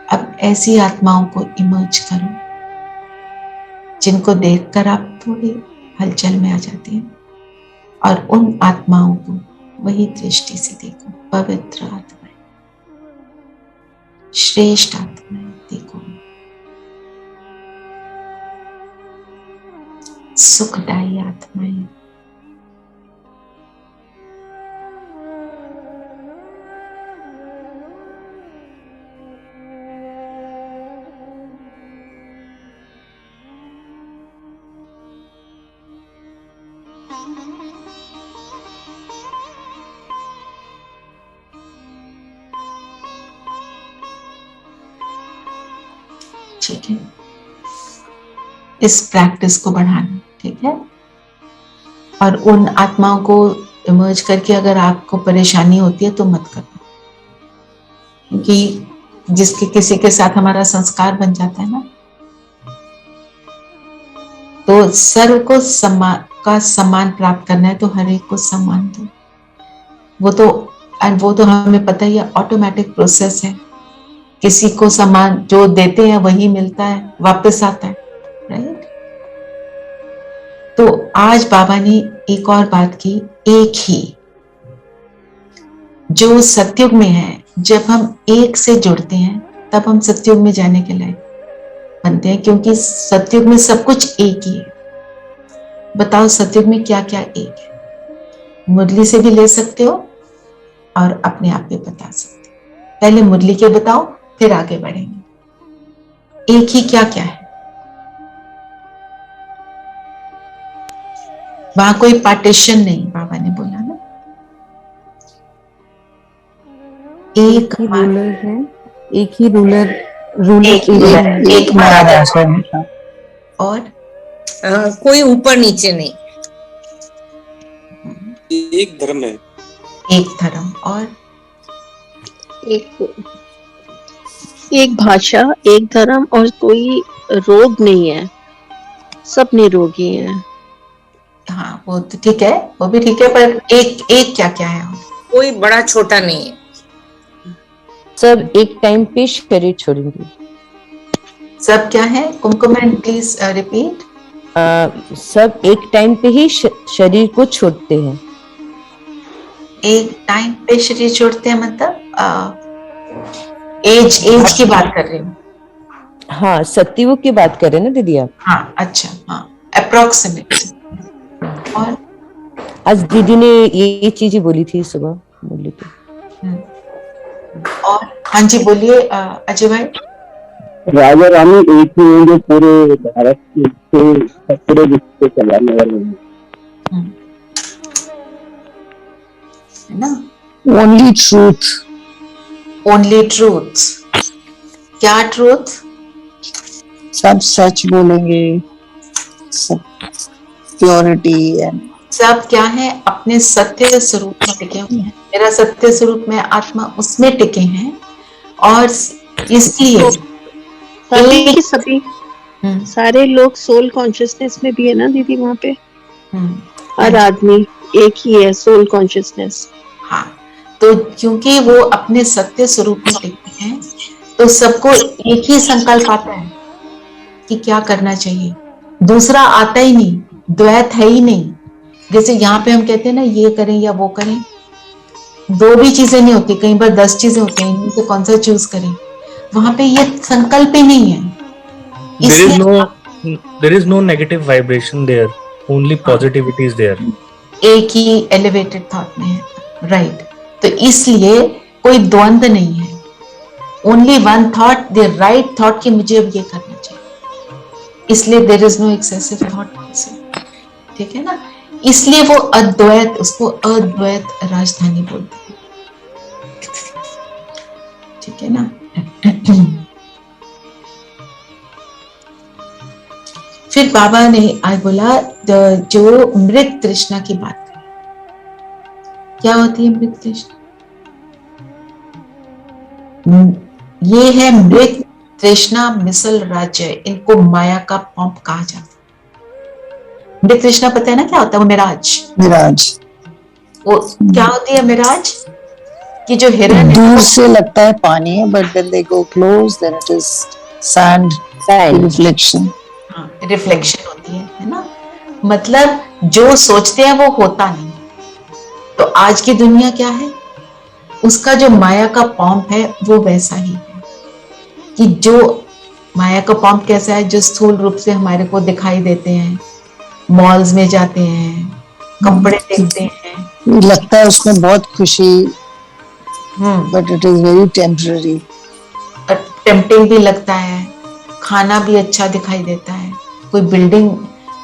अब ऐसी आत्माओं को इमर्ज करो जिनको देखकर आप थोड़ी हलचल में आ जाते हैं, और उन आत्माओं को वही दृष्टि से देखो। पवित्र आत्माएं, श्रेष्ठ आत्माएं देखो, सुखदायी आत्माएं। ठीक है, इस प्रैक्टिस को बढ़ाना, ठीक है। और उन आत्माओं को इमर्ज करके अगर आपको परेशानी होती है तो मत करना, क्योंकि जिसके किसी के साथ हमारा संस्कार बन जाता है ना, तो सर्व को सम्मान प्राप्त करना है तो हर एक को सम्मान दो। वो तो हमें पता ही है, ऑटोमेटिक प्रोसेस है। किसी को सम्मान जो देते हैं वही मिलता है, वापस आता है, राइट। तो आज बाबा ने एक और बात की, एक ही जो सतयुग में है, जब हम एक से जुड़ते हैं तब हम सतयुग में जाने के लायक बनते हैं, क्योंकि सतयुग में सब कुछ एक ही है। बताओ सतयुग में क्या क्या एक है? मुरली से भी ले सकते हो और अपने आप भी बता सकते हो। पहले मुरली के बताओ, फिर आगे बढ़ेंगे। एक ही क्या क्या है? वहां कोई पार्टीशन नहीं, बाबा ने बोला ना। एक ही रूलर है, एक ही एक महाराज है, और कोई ऊपर नीचे नहीं। एक धर्म है, एक धर्म, और एक भाषा, एक धर्म, और कोई रोग नहीं है, सब निरोगी हैं। हाँ वो तो ठीक है, वो भी ठीक है, पर एक क्या क्या है? कोई बड़ा छोटा नहीं है। सब एक टाइम पे शरीर छोड़ेंगे। सब क्या है? कुमकुम, प्लीज रिपीट। सब एक टाइम पे ही शरीर को छोड़ते हैं। एक टाइम पे शरीर छोड़ते हैं मतलब एज की बात कर रही हूँ। हाँ, सतयुग की बात कर रहे हैं ना दीदी आप? हाँ अच्छा, हाँ अप्रोक्सीमेट। और आज दीदी ने ये चीजें बोली थी सुबह, बोली थी। और हाँ जी बोलिए अजय भाई। राजा रानी एक ही हैं जो पूरे भारत के पूरे विश्व को चलाने वाले हैं, है ना? Only truth, only truth. क्या ट्रूथ? सब सच बोलेंगे, सब प्योरिटी एंड सब क्या है? अपने सत्य स्वरूप में टिके हुए हैं। मेरा सत्य स्वरूप में आत्मा उसमें टिके हैं, और इसलिए सभी सारे लोग सोल कॉन्शियसनेस में भी है ना दीदी, वहाँ पे हर आदमी एक ही है, सोल कॉन्शियसनेस। हाँ, तो क्योंकि वो अपने सत्य स्वरूप में टिकते हैं, तो सबको एक ही संकल्प आता है कि क्या करना चाहिए। दूसरा आता ही नहीं, द्वैत है ही नहीं। जैसे यहाँ पे हम कहते हैं ना, ये करें या वो करें, दो भी चीजें नहीं होती, कई बार 10 चीजें होती हैं, इनमें से कौन सा चूज करें? वहां पे ये संकल्प ही नहीं है। there is no negative vibration there, only positivity is there. एक ही एलिवेटेड थॉट में है, राइट। तो इसलिए कोई द्वंद नहीं है, only one thought, the right thought कि मुझे अब ये करना चाहिए, इसलिए there is no excessive thought, ठीक है ना। इसलिए वो अद्वैत, उसको अद्वैत राजधानी बोलते हैं, ठीक है ना। फिर बाबा ने आज बोला जो मृत तृष्णा की बात करें, क्या होती है मृत तृष्णा? ये है मृत तृष्णा, मिसल राज्य, इनको माया का पंप कहा जाता है। मृत तृष्णा पता है ना क्या होता है? वो मिराज, मिराज वो क्या होती है मिराज? कि जो हिरण दूर से लगता है पानी है, but when they go close then it is sand, reflection. Reflection होती है ना। मतलब जो सोचते हैं वो होता नहीं। तो आज की दुनिया क्या है? उसका जो माया का पंप है वो वैसा ही है, कि जो माया का पंप कैसा है, जो स्थूल रूप से हमारे को दिखाई देते हैं, मॉल्स में जाते हैं, कपड़े देखते हैं, लगता है उसमें बहुत खुशी, but it is very temporary. Tempting भी लगता है, खाना भी अच्छा दिखाई देता है, कोई बिल्डिंग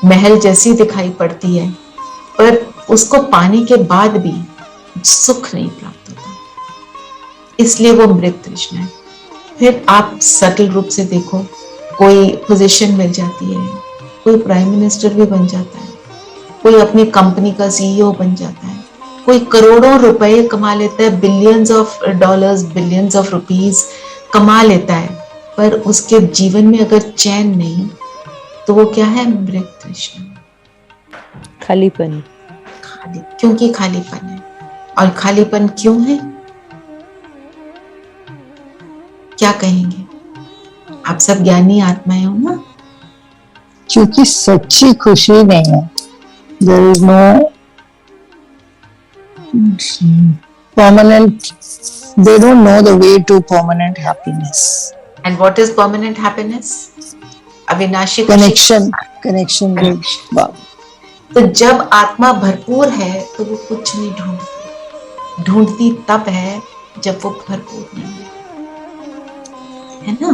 महल जैसी दिखाई पड़ती है, पर उसको पाने के बाद भी सुख नहीं प्राप्त होता, इसलिए वो मृत तृष्णा है। फिर आप सटल रूप से देखो, कोई पोजीशन मिल जाती है, कोई प्राइम मिनिस्टर भी बन जाता है, कोई अपनी कंपनी का सीईओ बन जाता है, कोई करोड़ों रुपए कमा लेता है, billions of dollars, billions of rupees कमा लेता है, पर उसके जीवन में अगर चैन नहीं, तो वो क्या है? मृत तृष्णा, खालीपन। खाली, क्योंकि खालीपन है। और खालीपन क्यों है? क्या कहेंगे? आप सब ज्ञानी आत्माएं हो ना। क्योंकि सच्ची खुशी नहीं है। There is no permanent, they don't know the way to permanent happiness. And what is permanent happiness? अविनाशी connection with बाबा। तो जब आत्मा भरपूर है तो वो कुछ नहीं ढूंढती तब है जब वो भरपूर नहीं है ना।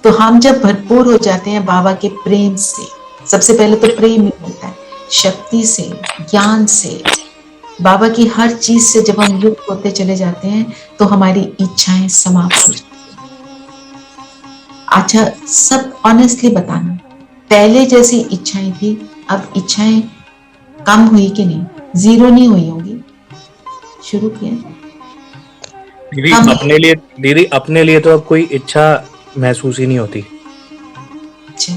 तो हम जब भरपूर हो जाते हैं बाबा के प्रेम से, सबसे पहले तो प्रेम ही मिलता है, शक्ति से, ज्ञान से, बाबा की हर चीज से जब हम युक्त होते चले जाते हैं तो हमारी इच्छाएं समाप्त हो जाती हैं। अच्छा, सब ऑनेस्टली बताना, पहले जैसी इच्छाएं थी, अब इच्छाएं कम हुई कि नहीं? जीरो नहीं हुई होंगी, शुरू किया दीदी अपने लिए तो अब कोई इच्छा महसूस ही नहीं होती। अच्छा,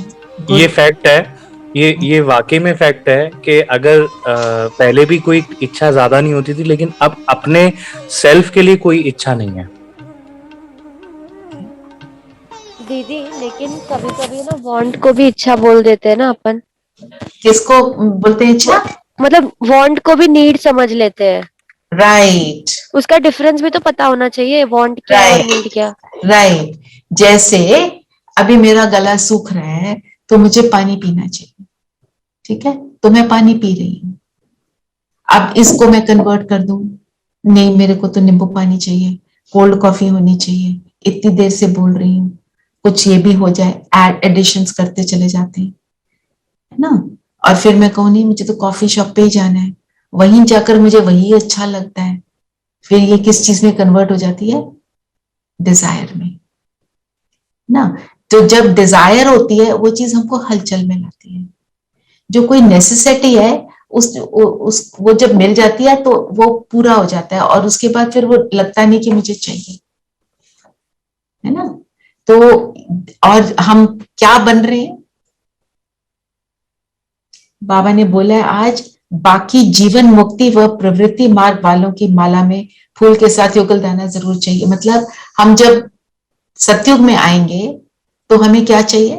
ये फैक्ट है, ये वाकई में फैक्ट है कि अगर पहले भी कोई इच्छा ज्यादा नहीं होती थी, लेकिन अब अपने सेल्फ के लिए कोई इच्छा नहीं है। दीदी लेकिन कभी कभी ना वांट को भी इच्छा बोल देते हैं ना अपन। किसको बोलते हैं इच्छा? मतलब वांट को भी नीड समझ लेते हैं। राइट, उसका डिफरेंस भी तो पता होना चाहिए, वांट क्या और नीड क्या। राइट। जैसे अभी मेरा गला सूख रहा है तो मुझे पानी पीना चाहिए, ठीक है, तो मैं पानी पी रही हूँ। अब इसको मैं कन्वर्ट कर दूं, नहीं मेरे को तो नींबू पानी चाहिए, कोल्ड कॉफी होनी चाहिए, इतनी देर से बोल रही हूँ, कुछ ये भी हो जाए, एडिशंस करते चले जाते हैं, है ना। और फिर मैं कहूँ नहीं मुझे तो कॉफी शॉप पे ही जाना है, वहीं जाकर मुझे वही अच्छा लगता है, फिर ये किस चीज में कन्वर्ट हो जाती है? डिजायर में ना। तो जब डिजायर होती है वो चीज हमको हलचल में लाती है। जो कोई नेसेसिटी है वो जब मिल जाती है तो वो पूरा हो जाता है, और उसके बाद फिर वो लगता नहीं कि मुझे चाहिए, है ना। तो और हम क्या बन रहे हैं? बाबा ने बोला है आज, बाकी जीवन मुक्ति व प्रवृत्ति मार्ग वालों की माला में फूल के साथ युगलदाना जरूर चाहिए। मतलब हम जब सतयुग में आएंगे तो हमें क्या चाहिए?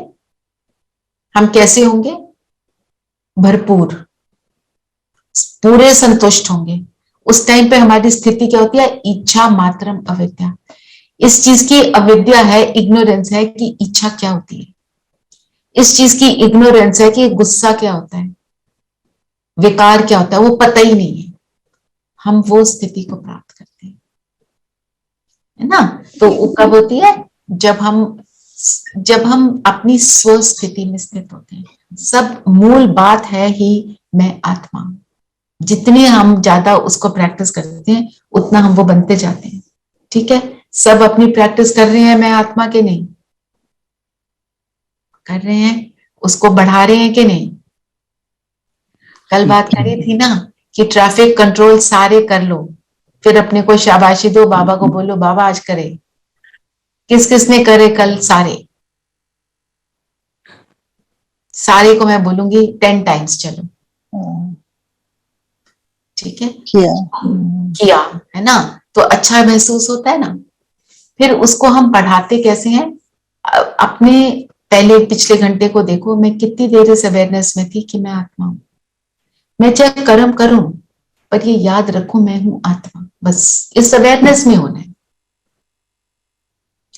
हम कैसे होंगे? भरपूर, पूरे संतुष्ट होंगे, उस टाइम पे हमारी स्थिति क्या होती है, इच्छा मात्रम अविद्या। इस चीज की अविद्या है, इग्नोरेंस है कि इच्छा क्या होती है। इस चीज की इग्नोरेंस है कि गुस्सा क्या होता है, विकार क्या होता है, वो पता ही नहीं है। हम वो स्थिति को प्राप्त करते हैं, है ना। तो वो कब होती है, जब हम अपनी स्व स्थिति में स्थित होते हैं। सब मूल बात है ही मैं आत्मा हूं। जितनी हम ज्यादा उसको प्रैक्टिस करते हैं उतना हम वो बनते जाते हैं। ठीक है, सब अपनी प्रैक्टिस कर रहे हैं मैं आत्मा के, नहीं कर रहे हैं, उसको बढ़ा रहे हैं कि नहीं। कल बात करी थी ना कि ट्रैफिक कंट्रोल सारे कर लो, फिर अपने को शाबाशी दो, बाबा को बोलो बाबा आज करे। किस किसने करे कल? सारे को मैं बोलूंगी 10 टाइम्स, चलो ठीक है, किया है ना, तो अच्छा महसूस होता है ना। फिर उसको हम बढ़ाते कैसे हैं, अपने पहले पिछले घंटे को देखो, मैं कितनी देर इस अवेयरनेस में थी कि मैं आत्मा हूं। मैं चाहे कर्म करूं पर ये याद रखूं मैं हूं आत्मा, बस इस अवेयरनेस में होना है।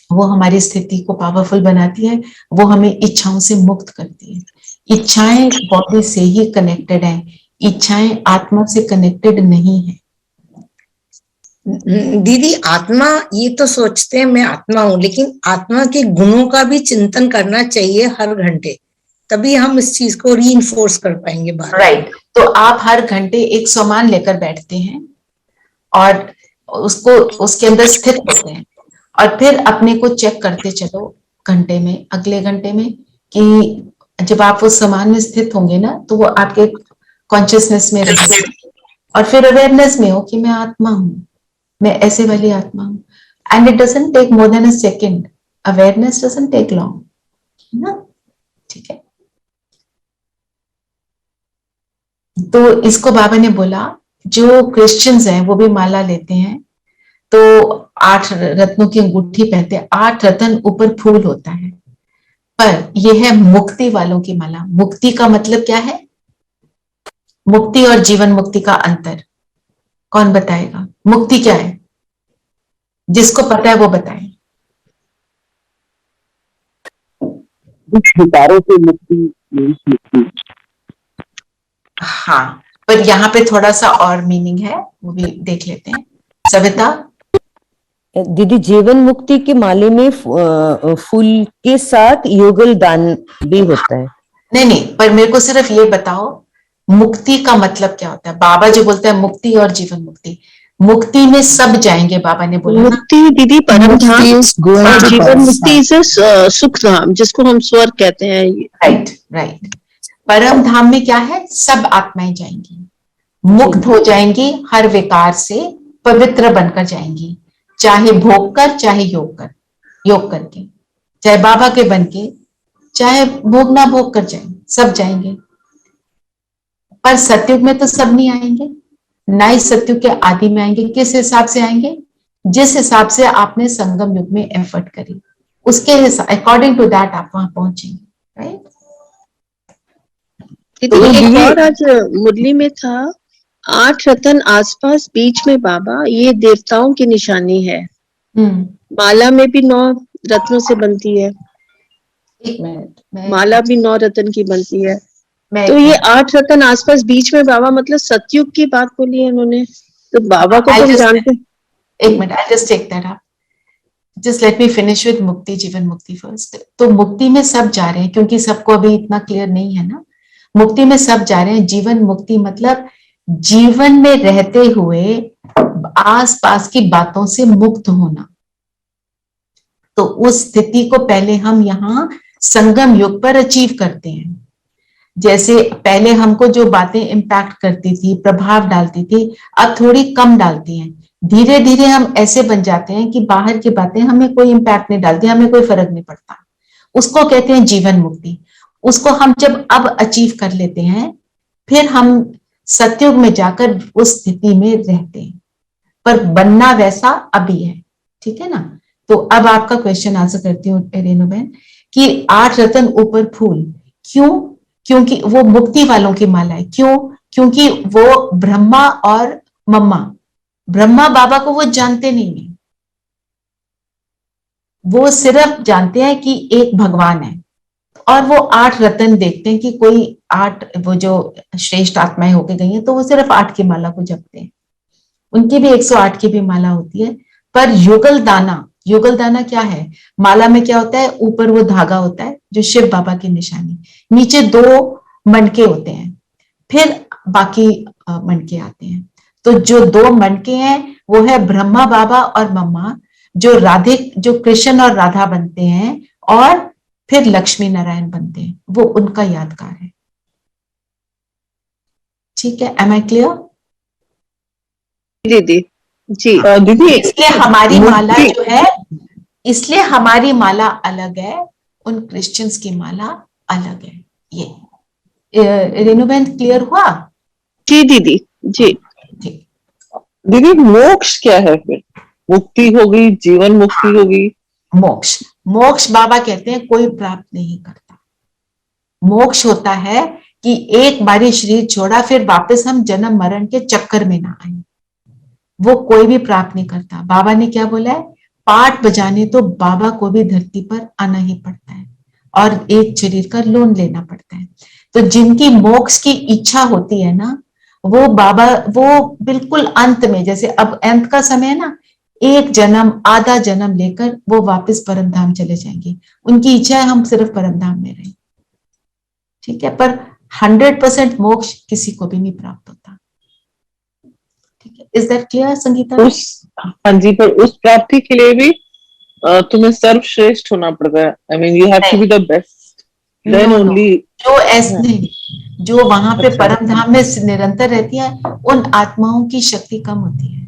वो हमारी स्थिति को पावरफुल बनाती है, वो हमें इच्छाओं से मुक्त करती है। इच्छाएं बॉडी से ही कनेक्टेड है, इच्छाएं आत्मा से कनेक्टेड नहीं है। दीदी आत्मा, ये तो सोचते हैं मैं आत्मा हूँ, लेकिन आत्मा के गुणों का भी चिंतन करना चाहिए हर घंटे, तभी हम इस चीज को रीइंफोर्स कर पाएंगे बार। राइट, तो आप हर घंटे एक सामान लेकर बैठते हैं और उसको उसके अंदर स्थित होते हैं, और फिर अपने को चेक करते चलो घंटे में, अगले घंटे में, कि जब आप उस सामान में स्थित होंगे ना तो वो आपके कॉन्शियसनेस में रहेगा, और फिर अवेयरनेस में हो कि मैं आत्मा हूं, मैं ऐसे वाली आत्मा हूं। And it doesn't take more than a second, awareness doesn't take long, है ना। ठीक है, तो इसको बाबा ने बोला, जो क्रिश्चियंस हैं वो भी माला लेते हैं तो 8 रत्नों की अंगूठी पहनते हैं, 8 रत्न ऊपर फूल होता है, पर यह है मुक्ति वालों की माला। मुक्ति का मतलब क्या है, मुक्ति और जीवन मुक्ति का अंतर कौन बताएगा? मुक्ति क्या है, जिसको पता है वो बताए। विकारों से मुक्ति। हाँ, पर यहाँ पे थोड़ा सा और मीनिंग है, वो भी देख लेते हैं। सविता दीदी, जीवन मुक्ति के माले में फूल के साथ युगल दान भी होता है। नहीं, पर मेरे को सिर्फ ये बताओ मुक्ति का मतलब क्या होता है। बाबा जो बोलते हैं मुक्ति और जीवन मुक्ति, मुक्ति में सब जाएंगे, बाबा ने बोला मुक्ति दीदी परम धाम, जीवन मुक्ति इज सुख धाम, जिसको हम स्वर्ग कहते हैं। राइट, परम धाम में क्या है, सब आत्माएं जाएंगी, मुक्त हो जाएंगी हर विकार से, पवित्र बनकर जाएंगी, चाहे भोग कर चाहे योग करके, चाहे बाबा के बन के, चाहे भोग ना भोग कर जाएंगे, सब जाएंगे। पर सतयुग में तो सब नहीं आएंगे, ना ही सतयुग के आदि में आएंगे। किस हिसाब से आएंगे? जिस हिसाब से आपने संगम युग में एफर्ट करी, उसके हिसाब अकॉर्डिंग टू दैट आप वहां पहुंचेंगे, राइट। तो एक और आज मुरली में था, 8 रतन आसपास बीच में बाबा, ये देवताओं की निशानी है। माला में भी 9 रत्नों से बनती है। एक मिनट, माला भी 9 रत्न की बनती है। तो ये 8 रत्न आसपास बीच में बाबा, मतलब सतयुग की बात बोली है उन्होंने, तो बाबा को तो हम जानते हैं। एक minute, I just take that up, just let me finish with मुक्ति जीवन मुक्ति फर्स्ट। तो मुक्ति में सब जा रहे हैं, क्योंकि सबको अभी इतना क्लियर नहीं है ना। मुक्ति में सब जा रहे हैं। जीवन मुक्ति मतलब जीवन में रहते हुए आसपास की बातों से मुक्त होना। तो उस स्थिति को पहले हम यहाँ संगम युग पर अचीव करते हैं। जैसे पहले हमको जो बातें इम्पैक्ट करती थी, प्रभाव डालती थी, अब थोड़ी कम डालती हैं। धीरे धीरे हम ऐसे बन जाते हैं कि बाहर की बातें हमें कोई इम्पैक्ट नहीं डालती, हमें कोई फर्क नहीं पड़ता। उसको कहते हैं जीवन मुक्ति। उसको हम जब अब अचीव कर लेते हैं, फिर हम सतयुग में जाकर उस स्थिति में रहते हैं, पर बनना वैसा अभी है। ठीक है ना। तो अब आपका क्वेश्चन आंसर करती हूँ रेणु बहन, कि 8 रत्न ऊपर फूल क्यों? क्योंकि वो मुक्ति वालों की माला है। क्यों? क्योंकि वो ब्रह्मा और मम्मा ब्रह्मा बाबा को वो जानते नहीं है, वो सिर्फ जानते हैं कि एक भगवान है, और वो 8 रत्न देखते हैं कि कोई 8 वो जो श्रेष्ठ आत्माएं होके गई हैं, तो वो सिर्फ 8 की माला को जपते हैं। उनकी भी 108 की भी माला होती है। पर युगल दाना क्या है? माला में क्या होता है? ऊपर वो धागा होता है जो शिव बाबा की निशानी, नीचे 2 मनके होते हैं, फिर बाकी मनके आते हैं। तो जो 2 मनके हैं वो है ब्रह्मा बाबा और मम्मा, जो कृष्ण और राधा बनते हैं, और फिर लक्ष्मी नारायण बनते हैं, वो उनका यादगार है। ठीक है, एम आई क्लियर? दीदी जी दीदी, इसलिए हमारी माला जो है, इसलिए हमारी माला अलग है, उन क्रिश्चियंस की माला अलग है। ये रेणुबेन क्लियर हुआ? जी दीदी जी। दीदी मोक्ष क्या है फिर? मुक्ति होगी, जीवन मुक्ति होगी? मोक्ष बाबा कहते हैं कोई प्राप्त नहीं करता। मोक्ष होता है कि एक बारी शरीर छोड़ा, फिर वापस हम जन्म मरण के चक्कर में ना आए, वो कोई भी प्राप्त नहीं करता। बाबा ने क्या बोला है? पाठ बजाने तो बाबा को भी धरती पर आना ही पड़ता है, और एक शरीर का लोन लेना पड़ता है। तो जिनकी मोक्ष की इच्छा होती है ना, वो बाबा, वो बिल्कुल अंत में, जैसे अब अंत का समय है ना, एक जन्म आधा जन्म लेकर वो वापस परमधाम चले जाएंगे। उनकी इच्छा है हम सिर्फ परमधाम में रहें। ठीक है, पर 100% मोक्ष किसी को भी नहीं प्राप्त होता। ठीक है, इज दैट क्लियर संगीता? हाँ जी, पर उस प्राप्ति के लिए भी तुम्हें सर्वश्रेष्ठ होना पड़ता है। I mean you have to be the best, then only. जो ऐसे नहीं, जो वहां पे परम धाम में निरंतर रहती है, उन आत्माओं की शक्ति कम होती है।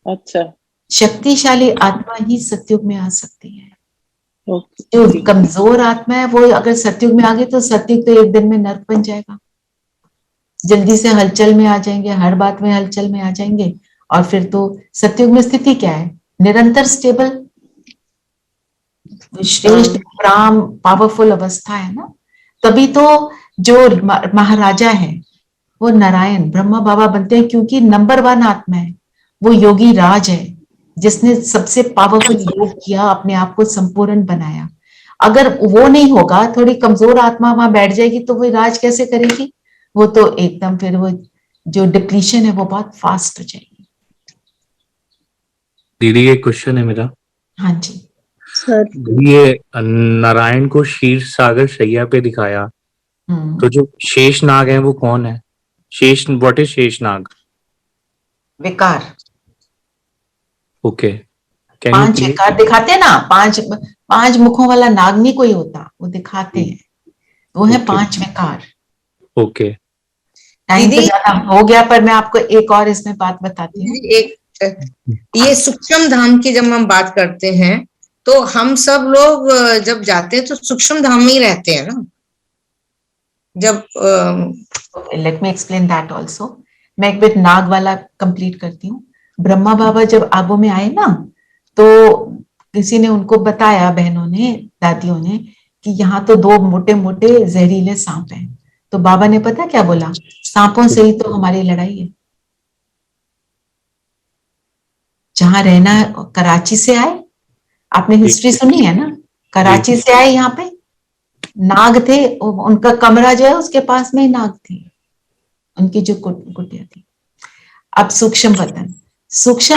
अच्छा, शक्तिशाली आत्मा ही सतयुग में आ सकती है। जो कमजोर आत्मा है वो अगर सतयुग में आ गई तो सतयुग तो एक दिन में नर्क बन जाएगा। जल्दी से हलचल में आ जाएंगे, हर बात में हलचल में आ जाएंगे, और फिर तो सतयुग में स्थिति क्या है? निरंतर स्टेबल, श्रेष्ठ प्राम पावरफुल अवस्था है ना। तभी तो जो महाराजा है वो नारायण ब्रह्मा बाबा बनते हैं, क्योंकि नंबर 1 आत्मा है वो। योगी राज है जिसने सबसे पावरफुल योग किया, अपने आप को संपूर्ण बनाया। अगर वो नहीं होगा, थोड़ी कमजोर आत्मा वहां बैठ जाएगी, तो वो राज कैसे करेगी? वो तो एकदम, फिर वो जो डिप्लीशन है वो बहुत फास्ट हो जाएगी। दीदी एक क्वेश्चन है मेरा। हाँ जी सर। ये नारायण को क्षीर सागर शैया पे दिखाया, तो जो शेष नाग है वो कौन है? व्हाट इज शेष नाग? विकार। ओके, 5 विकार दिखाते हैं ना, 5 मुखों वाला नाग नहीं कोई होता, वो दिखाते हैं, वो है 5 विकार। ओके, टाइम तो ज्यादा हो गया, पर मैं आपको एक और इसमें बात बताती हूँ। ये सूक्ष्म धाम की जब हम बात करते हैं, तो हम सब लोग जब जाते हैं तो सूक्ष्म धाम में ही रहते हैं ना। जब let me explain that also. मैं एक बार नाग वाला कंप्लीट करती हूँ। ब्रह्मा बाबा जब आबू में आए ना, तो किसी ने उनको बताया, बहनों ने, दादियों ने, कि यहाँ तो 2 मोटे मोटे जहरीले सांप हैं। तो बाबा ने पता क्या बोला? सांपों से ही तो हमारी लड़ाई है। जहां रहना, कराची से आए, आपने हिस्ट्री सुनी है ना, कराची से आए, यहाँ पे नाग थे, उनका कमरा जो है उसके पास में ही नाग थी, उनकी जो कुटिया थी। अब सूक्ष्म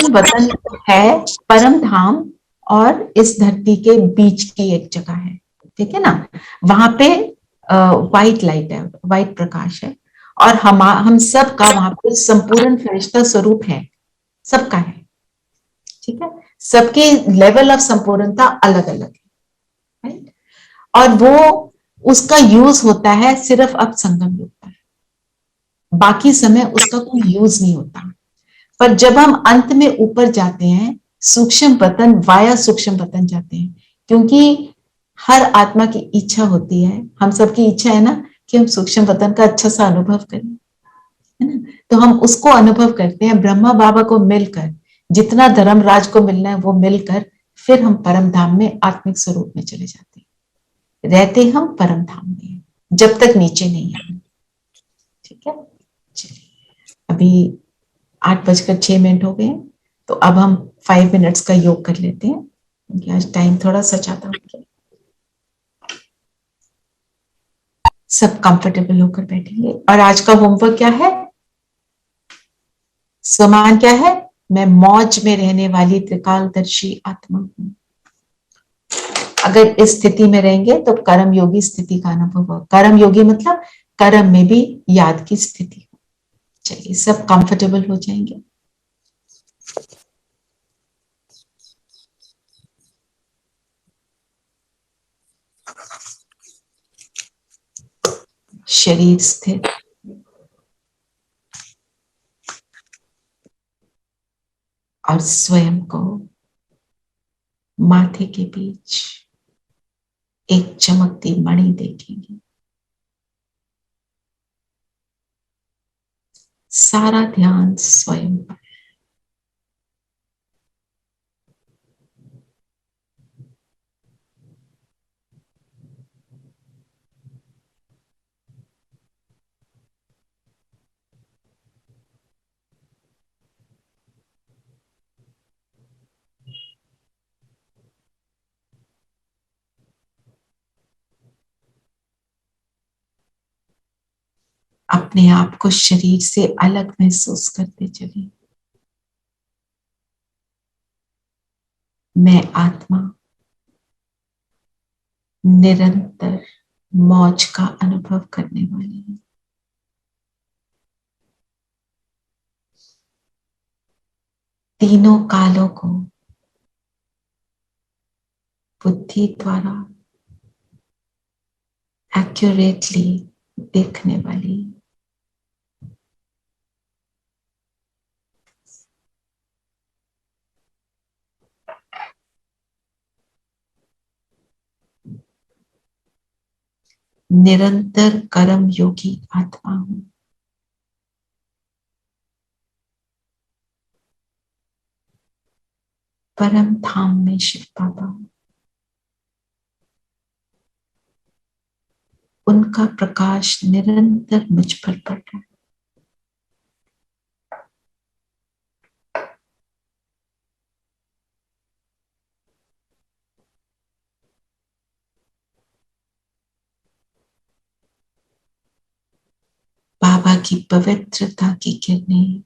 वतन है परम धाम और इस धरती के बीच की एक जगह है। ठीक है ना, वहां पे व्हाइट लाइट है, व्हाइट प्रकाश है, और हम सब का वहां पे संपूर्ण फरिश्ता स्वरूप है, सबका है। ठीक है, सबके लेवल ऑफ संपूर्णता अलग अलग है, राइट? और वो उसका यूज होता है सिर्फ अब संगम युग पर, बाकी समय उसका कोई यूज नहीं होता। पर जब हम अंत में ऊपर जाते हैं, सूक्ष्म वतन, वाया सूक्ष्म वतन जाते हैं, क्योंकि हर आत्मा की इच्छा होती है, हम सबकी इच्छा है ना कि हम सूक्ष्म वतन का अच्छा सा अनुभव करें, है ना। तो हम उसको अनुभव करते हैं ब्रह्मा बाबा को मिलकर, जितना धर्मराज को मिलना है वो मिलकर, फिर हम परम धाम में आत्मिक स्वरूप में चले जाते हैं। रहते हम परम धाम में जब तक नीचे नहीं आए। ठीक है, चलिए अभी 8:06 हो गए। तो अब हम 5 मिनट्स का योग कर लेते हैं, क्योंकि आज टाइम थोड़ा सा ज्यादा हो गया। सब कंफर्टेबल होकर बैठेंगे। और आज का होमवर्क क्या है? समान क्या है? मैं मौज में रहने वाली त्रिकालदर्शी आत्मा हूं। अगर इस स्थिति में रहेंगे तो कर्म योगी स्थिति का अनुभव हो। कर्म योगी मतलब कर्म में भी याद की स्थिति। चलिए, सब कंफर्टेबल हो जाएंगे। शरीर स्थिर, और स्वयं को माथे के बीच एक चमकती मणि देखेंगे। सारा ध्यान स्वयं पर। अपने आप को शरीर से अलग महसूस करते चले। मैं आत्मा निरंतर मौज का अनुभव करने वाली हूं। तीनों कालों को बुद्धि द्वारा एक्यूरेटली देखने वाली, निरंतर कर्म योगी आत्मा हूं। परम धाम में शिव बाबा हूं। उनका प्रकाश निरंतर मुझ पर पड़ रहा है। बाबा की पवित्रता की किरणें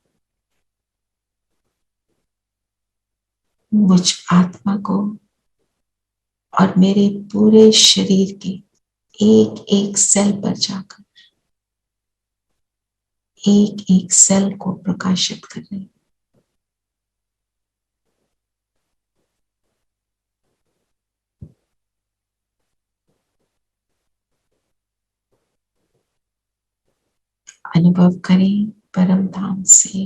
मुझ आत्मा को और मेरे पूरे शरीर के एक एक सेल पर जाकर एक एक सेल को प्रकाशित कर रहे हैं। अनुभव करें परम धाम से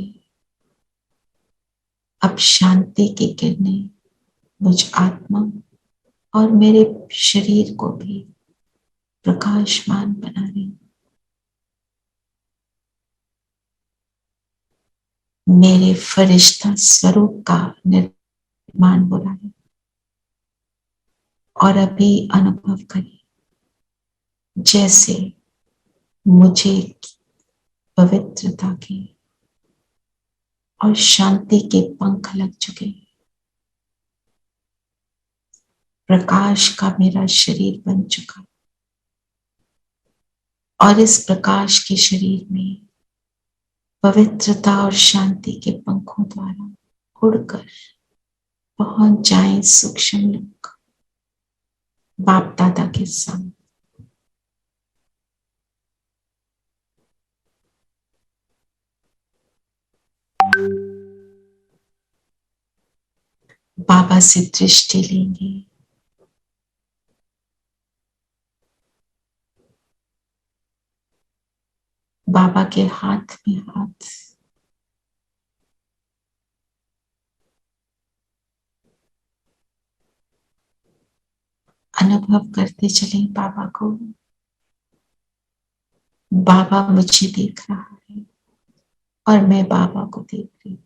अब शांति की किरणें मुझ आत्मा और मेरे शरीर को भी प्रकाशमान बना रही। मेरे फरिश्ता स्वरूप का निर्माण हो रहा है। और अभी अनुभव करें जैसे मुझे पवित्रता के और शांति के पंख लग चुके। प्रकाश का मेरा शरीर बन चुका और इस प्रकाश के शरीर में पवित्रता और शांति के पंखों द्वारा उड़कर पहुंच जाएं सूक्ष्म लोक बाप दादा के संग। बाबा से दृष्टि लेंगे। बाबा के हाथ में हाथ, अनुभव करते चले बाबा को। बाबा मुझे देख रहा है और मैं बाबा को देख रही हूं।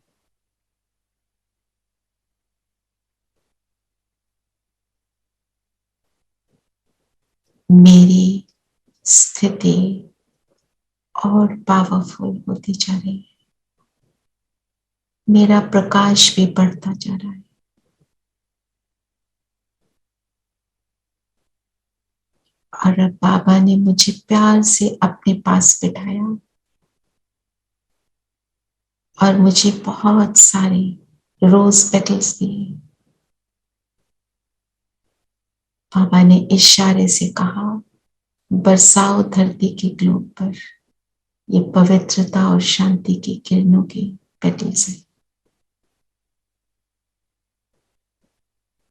मेरी स्थिति और पावरफुल होती जा रही है। मेरा प्रकाश भी बढ़ता जा रहा है। और अब बाबा ने मुझे प्यार से अपने पास बिठाया और मुझे बहुत सारे रोज पेटल्स दिए। बाबा ने इशारे से कहा, बरसाओ धरती के ग्लोब पर ये पवित्रता और शांति की किरणों के पेटल्स हैं।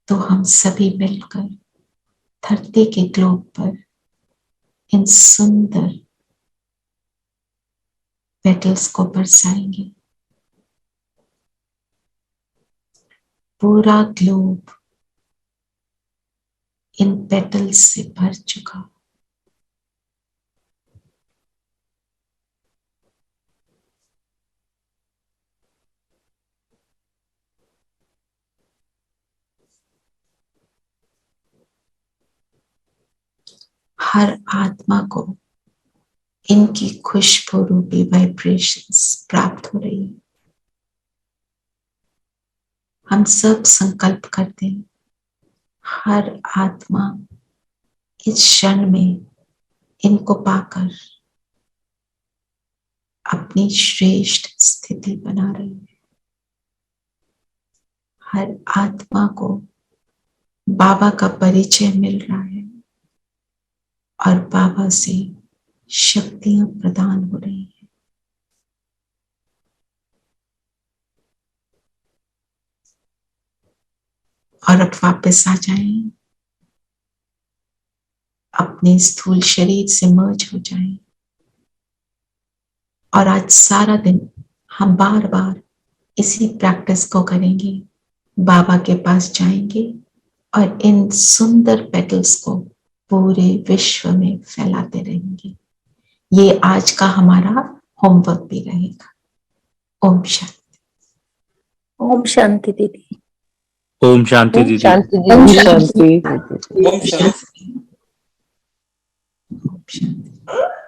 तो हम सभी मिलकर धरती के ग्लोब पर इन सुंदर पेटल्स को बरसाएंगे। पूरा ग्लोब इन पेटल्स से भर चुका। हर आत्मा को इनकी खुशबू रूपी वाइब्रेशंस प्राप्त हो रही है। हम सब संकल्प करते हैं, हर आत्मा इस क्षण में इनको पाकर अपनी श्रेष्ठ स्थिति बना रही है। हर आत्मा को बाबा का परिचय मिल रहा है और बाबा से शक्तियां प्रदान हो रही हैं। और अब वापस आ जाएं, अपने स्थूल शरीर से मर्ज हो जाएं। और आज सारा दिन हम बार बार इसी प्रैक्टिस को करेंगे। बाबा के पास जाएंगे और इन सुंदर पेटल्स को पूरे विश्व में फैलाते रहेंगे। ये आज का हमारा होमवर्क भी रहेगा। ओम शांति। ओम शांति दीदी। ओम शांति दीदी। शांति ओम दीदी। शांति। ओम शांति। ओम शांति।